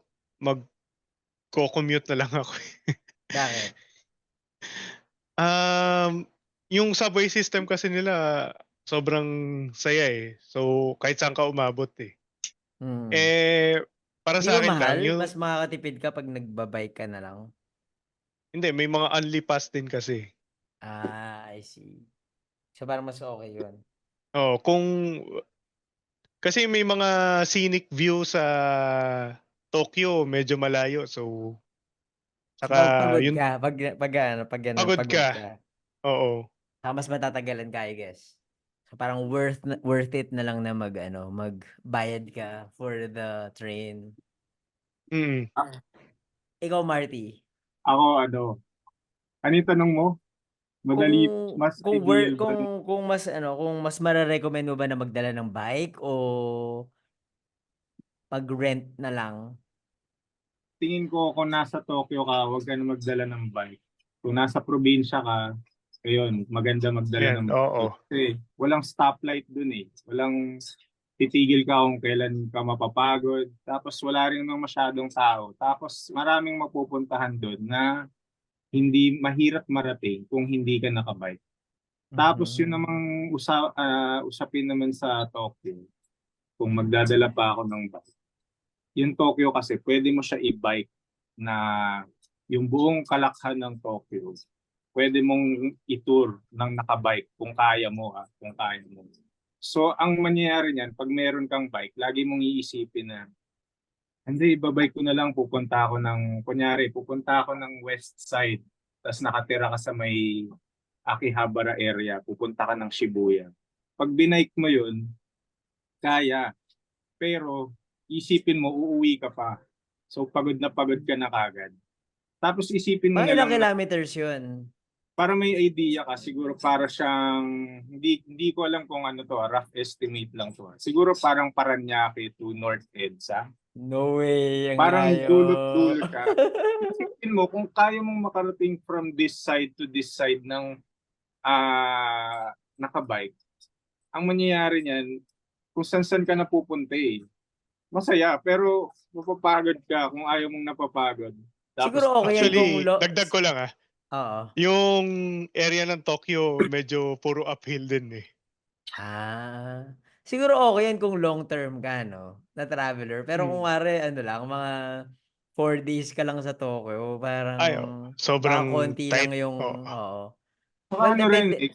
magko-commute na lang ako, eh. Bakit? Um, yung subway system kasi nila sobrang saya, eh. So, kahit saan ka umabot, eh. Hmm. Eh, para 'Di ba sa'kin mahal? lang Mas yung makakatipid ka 'pag nagba-bike ka na lang? hindi may mga only pass din kasi. I see. So, parang mas okey yun. Oo, kasi may mga scenic view sa Tokyo medyo malayo so So, saka 'pag pagod yun ka, 'pag gano'n, pagod pagod ka, ka, oo. mas matatagalan ka, I guess. So, parang worth it na lang na mag-ano, magbayad ka for the train. Mm. Ah, Ikaw, Marty, ako ano yung tanong mo? kung Madali, mas ideal ba? kung mas ano, kung mas mare-recommend mo ba na magdala ng bike o mag-rent na lang? Tingin ko kung nasa Tokyo ka, huwag ka na magdala ng bike. Kung nasa probinsya ka, ayun, maganda magdala Ayan, ng oo. bike. Kasi walang stoplight dun eh. Walang titigil ka kung kailan ka mapapagod. Tapos wala rin naman masyadong tao. Tapos maraming mapupuntahan dun na hindi mahirap marating kung hindi ka nakabike. Tapos yun Mhm. namang usapin naman sa Tokyo, kung magdadala pa ako ng bike. Yung Tokyo kasi pwede mo siya i-bike na yung buong kalakhan ng Tokyo. Pwede mong i-tour ng nakabike kung kaya mo kung kaya mo. So ang mangyayari niyan, pag meron kang bike, lagi mong iisipin na hindi, babike ko na lang, pupunta ako ng west side, tapos nakatira ka sa may Akihabara area, pupunta ka ng Shibuya. Pag binike mo yun, kaya. Pero isipin mo, uuwi ka pa. So pagod na pagod ka na kagad. Tapos isipin mo Mga na ilang lang na kilometers yun? para may idea ka, siguro para siyang, hindi ko alam kung ano to, rough estimate lang to. Siguro parang Paranaque to North EDSA. No way, ang Parang layo. dulot-dulot ka. Isipin mo, kung kaya mong makarating from this side to this side ng nakabike, ang mangyayari niyan, kung saan-saan ka napupunta eh. Masaya, pero mapapagod ka kung ayaw mong napapagod. Siguro Tapos okey yan kung Actually, dagdag ko lang, oo. yung area ng Tokyo medyo puro uphill din, eh. Ah, siguro okey yan kung long term ka 'no, na traveler. Pero kung Hmm. kunwari ano lang, mga 4 days ka lang sa Tokyo, parang Ay, baka sobrang konti lang tight, yung oo. oo. saka Well, ano rin depende eh,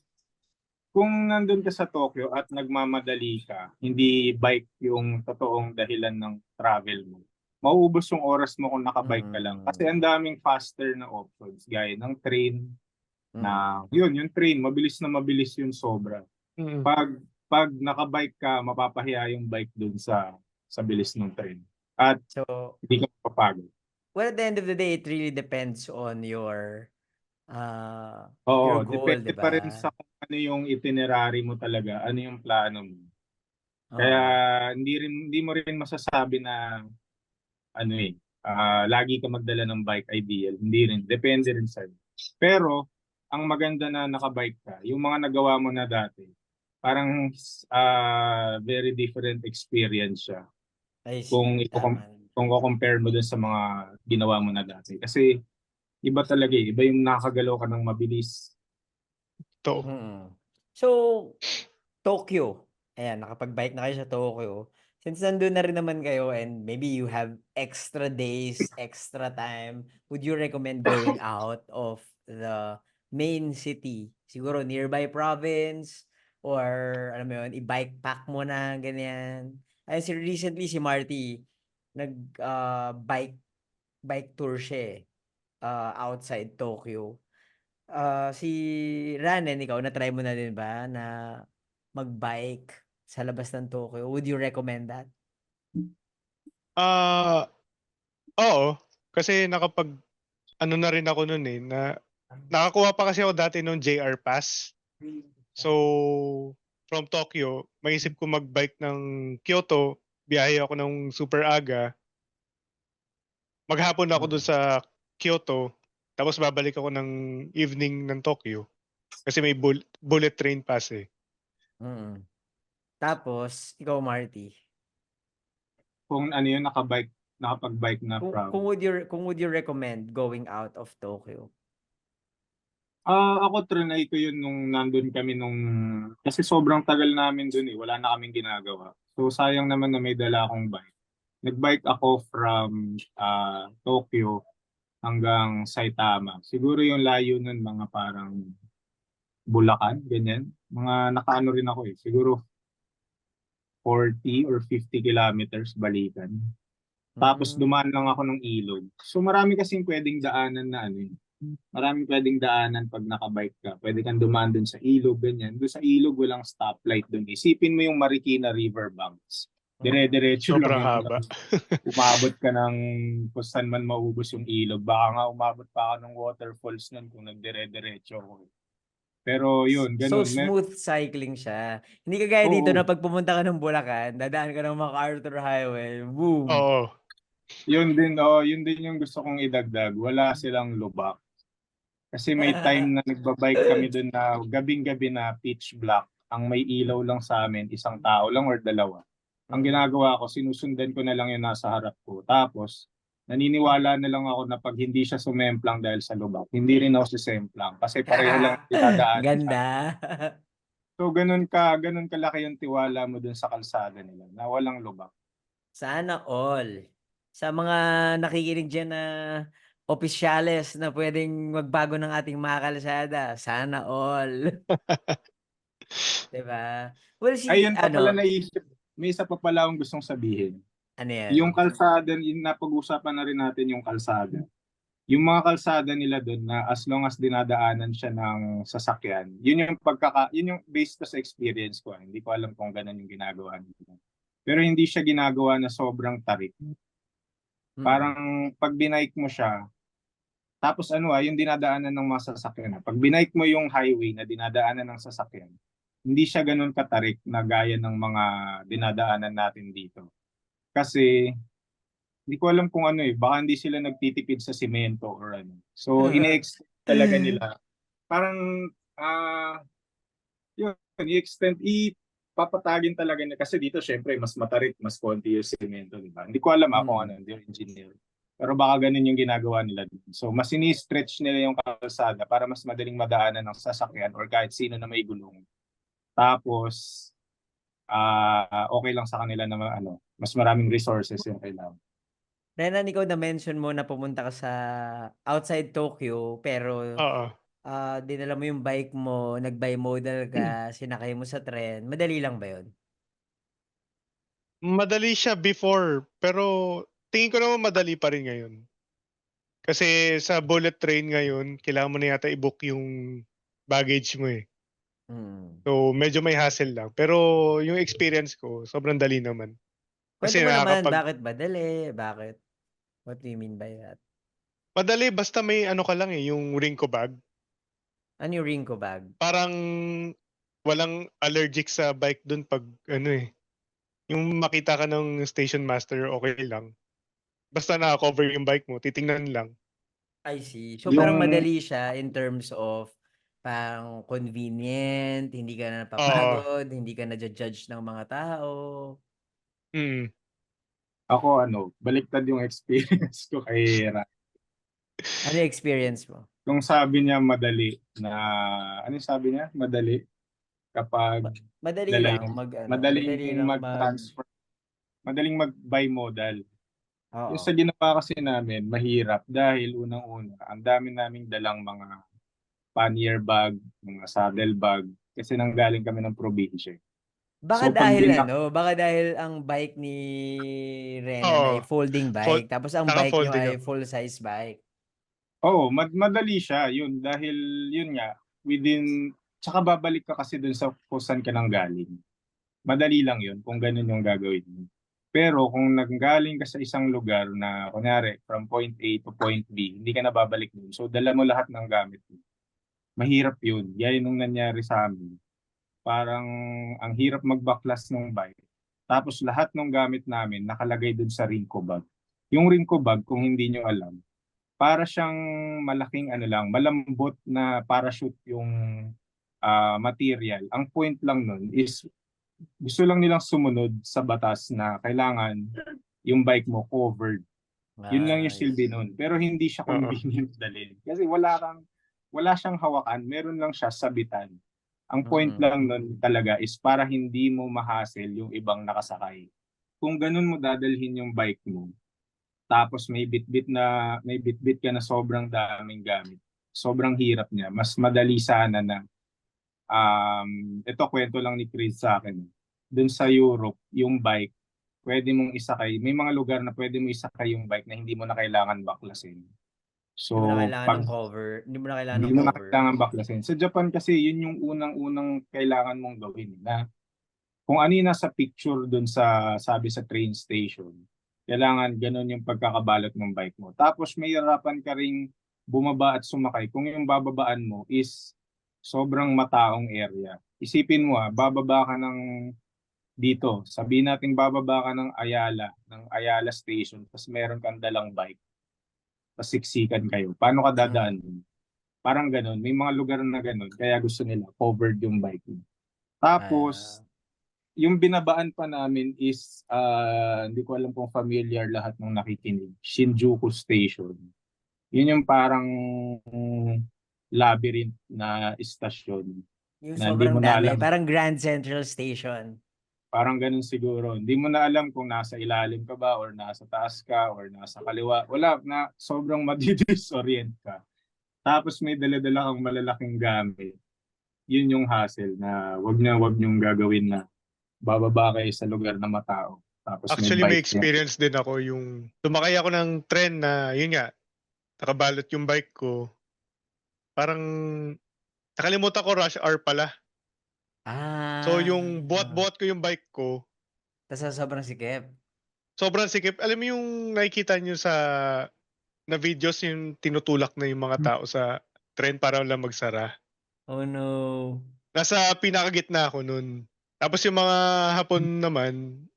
kung nandun ka sa Tokyo at nagmamadali ka, hindi bike yung totoong dahilan ng travel mo, mauubos yung oras mo kung nakabike ka lang. Kasi ang mm, daming faster na options, gaya ng train, na mm. yun, yung train, mabilis yun sobra. Mm. Pag nakabike ka, mapapahiya yung bike dun sa bilis ng train. At So, hindi ka mapapagod. well, at the end of the day, it really depends on your Oo, goal, 'di depende pa rin ba? sa kung ano yung itinerary mo talaga, ano yung plano mo. Kaya Oo. hindi mo rin masasabi na ano eh. Lagi ka magdala ng bike ideal. Hindi rin. Depende rin sa'yo. Pero, ang maganda na nakabike ka, yung mga nagawa mo na dati, parang very different experience siya I kung see. Tama. kung compare mo dun sa mga ginawa mo na dati. Kasi iba talaga eh. Iba yung nakakagalaw ka ng mabilis. To. Mm. So, Tokyo. Ayan, nakapag-bike na kayo sa Tokyo. Since nandun na rin naman kayo and maybe you have extra days, extra time, would you recommend going out of the main city? Siguro nearby province or alam mo yun, i-bike pack mo na, ganyan. Ay, recently si Marty, bike tour siya outside Tokyo. Si Ranen, ikaw, na-try mo na din ba na mag-bike sa labas ng Tokyo? Would you recommend that? Ah, oo. Kasi ano na rin ako nun eh, na nakakuha pa kasi ako dati nung JR Pass. So, from Tokyo, maisip ko mag-bike ng Kyoto, biyahe ako ng super aga, maghapon ako dun sa Kyoto, tapos babalik ako ng evening ng Tokyo. Kasi may bullet train pass eh. Mm. Tapos, ikaw, Marty, Kung ano yun, nakapag-bike na kung from. would you recommend going out of Tokyo? Ako trinay ko yun nung nandun kami kasi sobrang tagal namin dun eh. Wala na kaming ginagawa. So sayang naman na may dala akong bike. Nag-bike ako from Tokyo hanggang Saitama. Siguro yung layo nun mga parang Bulacan, ganyan. Mga nakaano rin ako eh. Siguro 40 or 50 kilometers balikan. Tapos Mm. dumaan lang ako ng ilog. So marami kasing pwedeng daanan na ano eh. Marami pwedeng daanan pag nakabike ka. Pwede kang dumaan dun sa ilog, ganyan. Doon sa ilog, walang stoplight dun. Isipin mo yung Marikina River banks. Dire-diretso lang Sobrang yung haba. umabot ka ng kung saan man maubos yung ilog. Baka nga umabot pa ka ng waterfalls nun kung nagdire-diretso ako. Pero yun, So ganun. smooth cycling siya. Hindi kagaya dito Oo, na pag pumunta ka ng Bulacan, dadaan ka ng MacArthur Highway, boom. Oo. yun din yung gusto kong idagdag. Wala silang lubak. Kasi may time na nagbabike kami doon na gabing-gabi na pitch black. Ang may ilaw lang sa amin, isang tao lang or dalawa. Ang Mm. ginagawa ko, sinusundan ko na lang yung nasa harap ko. Tapos, naniniwala na lang ako na pag hindi siya sumemplang dahil sa lubak, hindi rin ako sisemplang. Kasi pareho lang dinadaanan sa. Ganda. So, ganun kalaki yung tiwala mo dun sa kalsada nila na walang lubak. Sana all. Sa mga nakikinig dyan na opisyales na pwedeng magbago ng ating mga kalsada, sana all. Diba? Well, Ayun pa pala naisip, may isa pa pala akong gustong sabihin. ano Yung yan? kalsada, yung napag-usapan na rin natin yung kalsada. Yung mga kalsada nila doon na as long as dinadaanan siya ng sasakyan, yun yung based ko sa experience ko. Hindi ko alam kung ganun yung ginagawa nila. Pero hindi siya ginagawa na sobrang tarik. Mm. Parang pag binike mo siya, tapos yung dinadaanan ng mga sasakyan. Pag binike mo yung highway na dinadaanan ng sasakyan, hindi siya ganun katarik na gaya ng mga dinadaanan natin dito. Kasi hindi ko alam kung baka hindi sila nagtitipid sa simento or ano. So, ine-extend talaga nila. Parang, yun, i-extend, papatagin talaga niya. Kasi dito, syempre, mas matarik, mas konti yung simento, di ba? Hindi ko alam kung ano, hindi yung engineer. Pero baka ganun yung ginagawa nila dito. So, mas ini-stretch nila yung kalsada para mas madaling madaanan ng sasakyan or kahit sino na may gulong. Tapos, okay lang sa kanila na mas maraming resources yung kailangan. Renan, ikaw na-mention mo na pumunta ka sa outside Tokyo, pero Oo. dinala mo yung bike mo, nag-bimodal ka, sinakay mo sa tren. Madali lang ba yun? Madali siya before, pero tingin ko naman madali pa rin ngayon. Kasi sa bullet train ngayon, kailangan mo na yata i-book yung baggage mo eh. Mm. So, medyo may hassle lang. Pero yung experience ko, sobrang dali naman. Kwento Kasi mo naman, bakit madali? Bakit? What do you mean by that? madali basta may ano ka lang eh, yung Rinco bag. Ano yung Rinco bag? Parang walang allergic sa bike dun pag yung makita ka ng station master, okay lang. Basta naka-cover yung bike mo, titingnan lang. I see. So parang Yung madali siya in terms of parang convenient, hindi ka na Oo. napapagod, hindi ka na-judge ng mga tao. Mm. ako baliktad yung experience ko kay Ra. Ano yung experience mo? Kung sabi niya madali na, ano yung sabi niya? Madali kapag Madali dala lang yung, madali lang mag-transfer, madaling mag-bimodal. Yung oo. sa ginawa kasi namin, mahirap dahil unang-una, ang dami naming dalang mga pannier bag, mga saddle bag, kasi nanggaling kami ng probinsya. Baka So pag dahil dinak, baka dahil ang bike ni Renan Oo. ay folding bike, tapos ang bike nyo Naka-folding ay ako. full-size bike. madali siya, yun, dahil yun nga, tsaka babalik ka kasi dun sa kung saan ka nang galing. Madali lang yun kung ganun yung gagawin mo. Pero kung nanggaling ka sa isang lugar na, kunyari, from point A to point B, hindi ka na babalik dun. So, dala mo lahat ng gamit mo. Mahirap yun. Yan yung nangyari sa amin. Parang ang hirap magbaklas ng bike. Tapos lahat ng gamit namin nakalagay dun sa Rinco bag. Yung Rinco bag, kung hindi nyo alam, para siyang malaking malambot na parachute yung material. Ang point lang nun is gusto lang nilang sumunod sa batas na kailangan yung bike mo covered. Yun lang yung I silbi see. nun. Pero hindi siya Oo. convenient dalhin. Kasi wala siyang hawakan, meron lang siya sabitan. Ang point Mm. lang nun talaga is para hindi mo mahassle yung ibang nakasakay. Kung ganun mo dadalhin yung bike mo, tapos may bitbit ka na sobrang daming gamit. Sobrang hirap niya. Mas madali sana na ito kwento lang ni Chris sa akin. Doon sa Europe, yung bike, pwede mong isakay. May mga lugar na pwede mo isakay yung bike na hindi mo na kailangan baklasin. Hindi mo na So, kailangan pag ng cover. Hindi mo na kailangan hindi ng mo na cover. kailangan baklasin. Sa Japan kasi, yun yung unang-unang kailangan mong gawin. Na kung ano yung nasa picture doon sabi sa train station, kailangan ganun yung pagkakabalot ng bike mo. Tapos may hirapan ka ring bumaba at sumakay kung yung bababaan mo is sobrang mataong area. Isipin mo bababa ka ng dito, sabihin natin bababa ka ng Ayala Station, tapos meron kang dalang bike, tapos siksikan kayo. Paano ka dadaan dun? Parang ganun. May mga lugar na ganun, kaya gusto nila covered yung bike mo. Tapos, Ah, yung binabaan pa namin is, hindi ko alam kung familiar lahat ng nakikinig, Shinjuku Station. Yun yung parang labyrinth na istasyon yung na hindi sobrang mo na dami. alam. Parang Grand Central Station. Parang ganun siguro. Hindi mo na alam kung nasa ilalim ka ba or nasa taas ka or nasa kaliwa. Wala, na sobrang madidisorient ka. Tapos may dala-dala kang malalaking gamit. Yun yung hassle na wag niyong gagawin na bababa kayo sa lugar na matao. Tapos may Actually, may bike niya. experience din ako yung tumakay ako ng tren na, yun nga, nakabalot yung bike ko. Parang nakalimutan ko rush hour pala. So Ah. yung buhat-buhat ko yung bike ko, Tas sa sobrang sikip. sobrang sikip. Alam mo yung nakikita nyo na videos yung tinutulak na yung mga tao sa tren para lang magsara. Oh no. Nasa pinakagitna ako nun. Tapos yung mga hapon naman,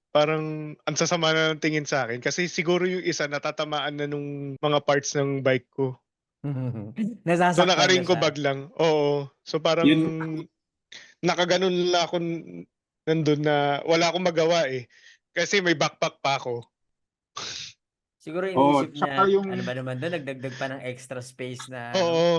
parang ang sasama na ng tingin sa akin kasi siguro yung isa natatamaan na nung mga parts ng bike ko. So Nasasaktan na naka-rain ko siya. bag lang. Oo. So parang Yun, nakaganon lang ako nandun na wala akong magawa eh. Kasi may backpack pa ako. Siguro oh, iniisip tsaka niya, ano ba naman doon, nagdagdag pa ng extra space na ano. Oo.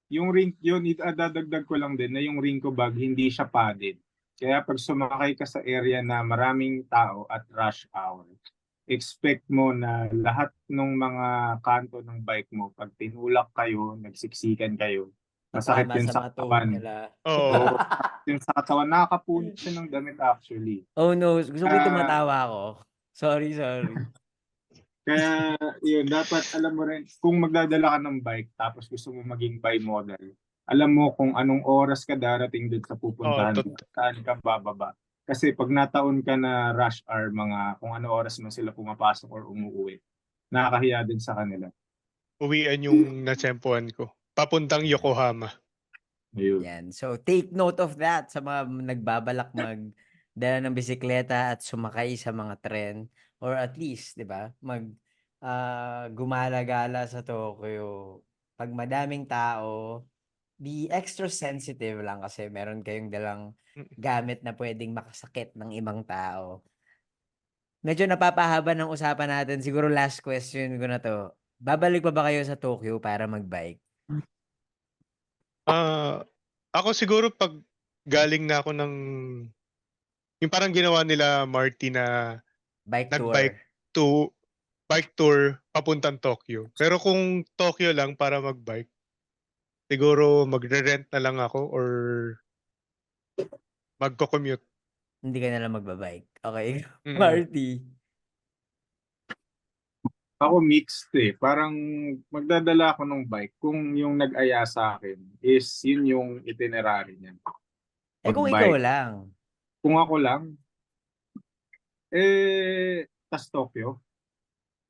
yung ring, yun, dadagdag ko lang din na yung ring ko bag, hindi siya padded. Kaya pag sumakay ka sa area na maraming tao at rush hour, expect mo na lahat ng mga kanto ng bike mo, pag tinulak kayo, nagsiksikan kayo, masakit Tatama yun sa sa mga tuhod katawan. nila. Oo. O yun sa katawan, nakakapunit siya ng damit actually. Oh no, gusto ko yung Ah, tumatawa ako. Sorry. Kaya yun, dapat alam mo rin, kung magdadala ka ng bike tapos gusto mo maging bimodal, alam mo kung anong oras ka darating doon sa Oo, pupuntahan mo, saan ka bababa. Kasi pag nataon ka na rush hour, mga kung ano oras man sila pumapasok or umuwi, nakakahiya din sa kanila. uwian yung natsempuhan ko. Papuntang Yokohama. Ayun. Yan. So take note of that sa mga nagbabalak magdala ng bisikleta at sumakay sa mga tren. or at least, 'di ba, gumala-gala sa Tokyo. Pag madaming tao, be extra sensitive lang kasi meron kayong dalang Mm. gamit na puwedeng makasakit ng ibang tao. Medyo napapahaba ng usapan natin, siguro last question ko na 'to. Babalik pa ba kayo sa Tokyo para mag-bike? Ah, ako siguro 'pag galing na ako ng yung parang ginawa nila Marty na Bike nag-bike tour? to bike tour papuntang Tokyo. Pero kung Tokyo lang para mag-bike, siguro magre-rent na lang ako or magco-commute. Hindi ka na lang magba-bike, okey. Mm. Marty? Ako mixed eh. Parang magdadala ako ng bike kung yung nag-aya sa akin is yun yung itinerary niya. Eh, kung ikaw Mag-bike. lang? Kung ako lang, tas Tokyo,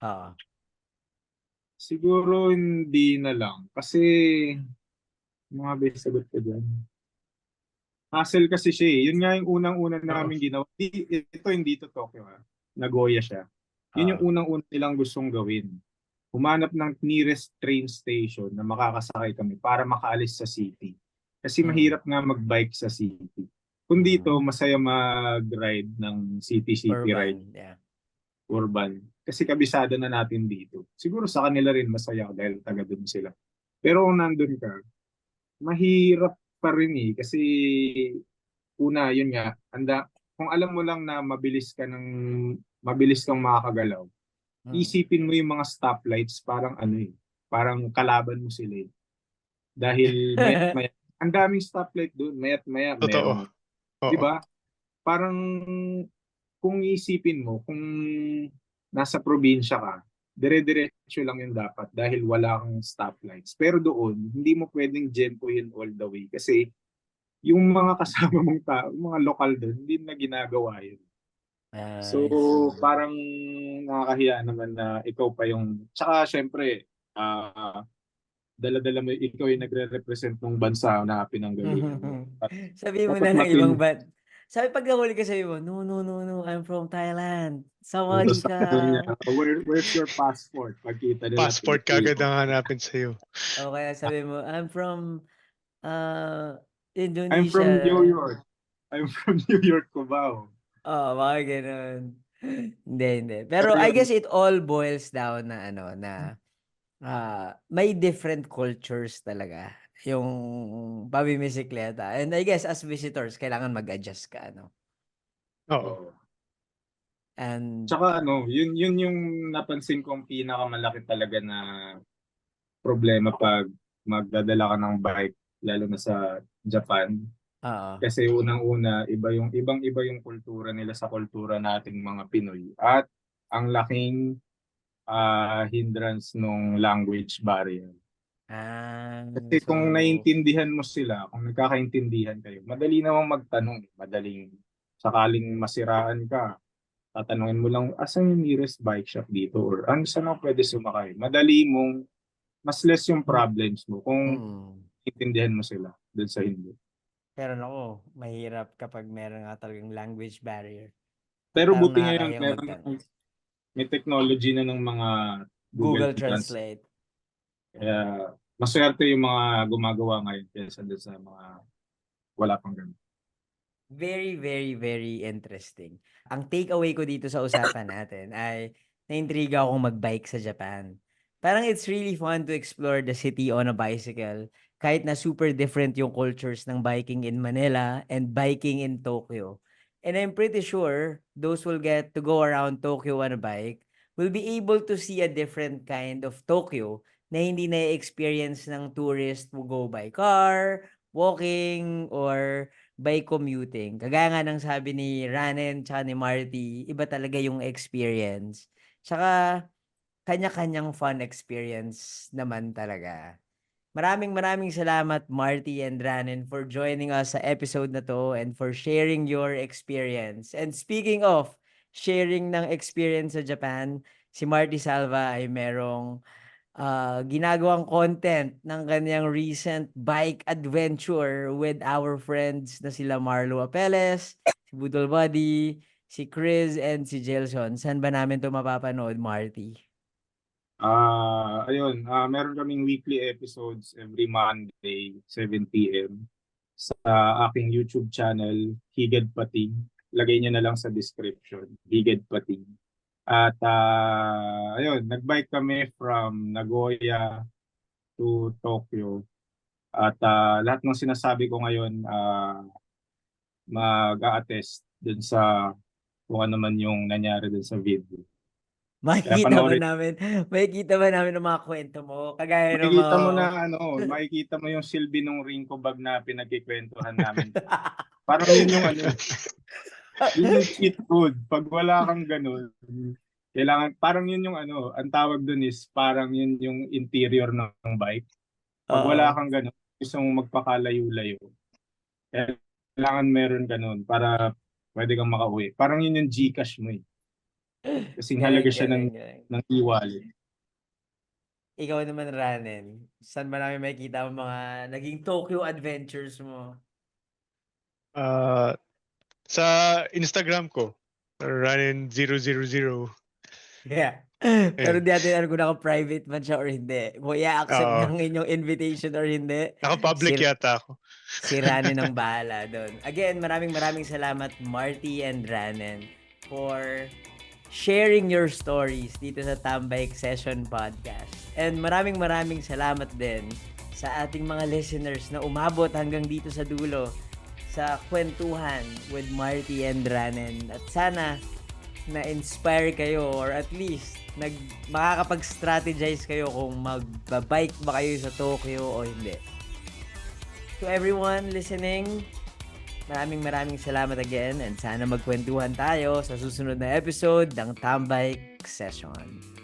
Oo. siguro hindi na lang. Kasi, mga best sagot ko dyan. Hassle kasi siya eh. Yun nga yung unang-una Oo, namin ginawa. Ito hindi to Tokyo ha. Nagoya siya. Yun yung Oo. unang-una nilang gustong gawin. Humanap ng nearest train station na makakasakay kami para makaalis sa city. Kasi Mm. mahirap nga mag-bike sa city. Kung dito, Mm. masaya mag-ride ng city-city ride, Urban, yeah. urban. Kasi kabisado na natin dito. Siguro sa kanila rin masaya dahil taga doon sila. Pero kung nandun ka, mahirap pa rin eh. Kasi una, yun nga, kung alam mo lang na mabilis kang makakagalaw, Mm. isipin mo yung mga stoplights parang ano eh, parang kalaban mo sila eh. Dahil mayat maya, ang daming stoplight doon, mayat maya totoo. meron. Di Oo, ba? Parang kung isipin mo, kung nasa probinsya ka, dire-diretso lang yun dapat dahil wala kang stoplights. Pero doon, hindi mo pwedeng jempo yun all the way kasi yung mga kasama mong tao, yung mga lokal doon, hindi na ginagawa yun. So, I see. parang nakakahiya naman na ikaw pa yung... Tsaka, syempre, dala-dala mo, ikaw yung nagre-represent ng bansa na pinanggalingan mo. At Sabihin mo dapat na ng ibang matin, sabi 'pag nahuli ka sabihin mo, "No, no, no, no, I'm from Thailand. tapos Sawali ka." sabi niya, where's your passport? Pagkita nila passport kaagad Pilipino. ang hanapin sa'yo. O kaya sabihin mo, "I'm from, ah, I'm from New Indonesia." York. I'm from New York, Cubao. Oo, mga gano'n. Hindi, hindi. Pero Pero I yun, guess it all boils down na ano, na, may different cultures talaga yung pamimisikleta, and I guess as visitors kailangan mag-adjust ka ano, Oo. oh. and Tsaka ano, yun yung napansin kong pinakamalaki talaga na problema pag magdadala ka ng bike, lalo na sa Japan. oo. Kasi unang-una, ibang-iba yung kultura nila sa kultura nating mga Pinoy. At ang laking hindrance nung language barrier. Kasi kung So naiintindihan mo sila, kung nagkakaintindihan kayo, madali namang magtanong. Madaling sakaling masiraan ka, tatanungin mo lang, asan yung nearest bike shop dito? Or ano, saan ako pwede sumakay? Madali mong, mas less yung problems mo kung mm. intindihan mo sila dun sa hindi. Pero naku, mahirap kapag meron nga talagang language barrier. Pero Parang buti ngayon, nakakahiyang magtanong. may technology na ng mga Google Google Translate. Translate. Kaya maswerte yung mga gumagawa ngayon kaysa doon sa mga wala pang ganun. Very, very, very interesting. Ang takeaway ko dito sa usapan natin ay naintriga akong mag-bike sa Japan. Parang it's really fun to explore the city on a bicycle kahit na super different yung cultures ng biking in Manila and biking in Tokyo. And I'm pretty sure those will get to go around Tokyo on a bike will be able to see a different kind of Tokyo na hindi na-experience ng tourist who go by car, walking, or by commuting. Kagaya nga ng sabi ni Ranen tsaka ni Marty, iba talaga yung experience. Tsaka kanya-kanyang fun experience naman talaga. Maraming salamat Marty and Ranen for joining us sa episode na 'to and for sharing your experience. And speaking of sharing ng experience sa Japan, si Marty Salva ay merong ginagawang content ng kanyang recent bike adventure with our friends na sila Marlo Apeles, si Budol Buddy, si Chris and si Jelson, saan ba namin to mapapanood, Marty? Ayun, meron kaming weekly episodes every Monday, 7 p.m. sa aking YouTube channel, Higad Pating. Lagay niyo na lang sa description, Higad Pating. At ayun, nagbike kami from Nagoya to Tokyo. At lahat ng sinasabi ko ngayon mag-a-attest dun sa kung ano man yung nangyari dun sa video. Kaya panoorin. Makikita ba namin ang mga kwento mo? Kagaya ng Makikita mga... mo na makikita mo yung silbi ng Rinco bag na pinagkikwentuhan namin. Parang yun yung yun yung cheat code. Pag wala kang ganun, kailangan, parang yun yung ang tawag dun is parang yun yung interior ng bike. Pag wala Oo. kang ganun, gusto mong magpakalayo-layo. Kailangan meron ganun para pwede kang makauwi. Parang yun yung Gcash mo eh. Kasing halaga siya Galing. ng e-wallet. Ikaw naman, Ranen. Saan ba namin makikita ang mga naging Tokyo adventures mo? Sa Instagram ko, Ranen000. Yeah. Pero di natin alam kung naka-private man siya or hindi. Kung i-accept Oo. ng inyong invitation or hindi. Naka-public yata ako. Si Ranen ang bahala doon. Again, maraming salamat, Marty and Ranen, for sharing your stories dito sa Tambay Session Podcast. And maraming salamat din sa ating mga listeners na umabot hanggang dito sa dulo sa kwentuhan with Marty and Ranen. At sana na-inspire kayo or at least makakapag-strategize kayo kung mag-bike ba kayo sa Tokyo o hindi. To everyone listening, maraming salamat again and sana magkwentuhan tayo sa susunod na episode ng Tambay Session.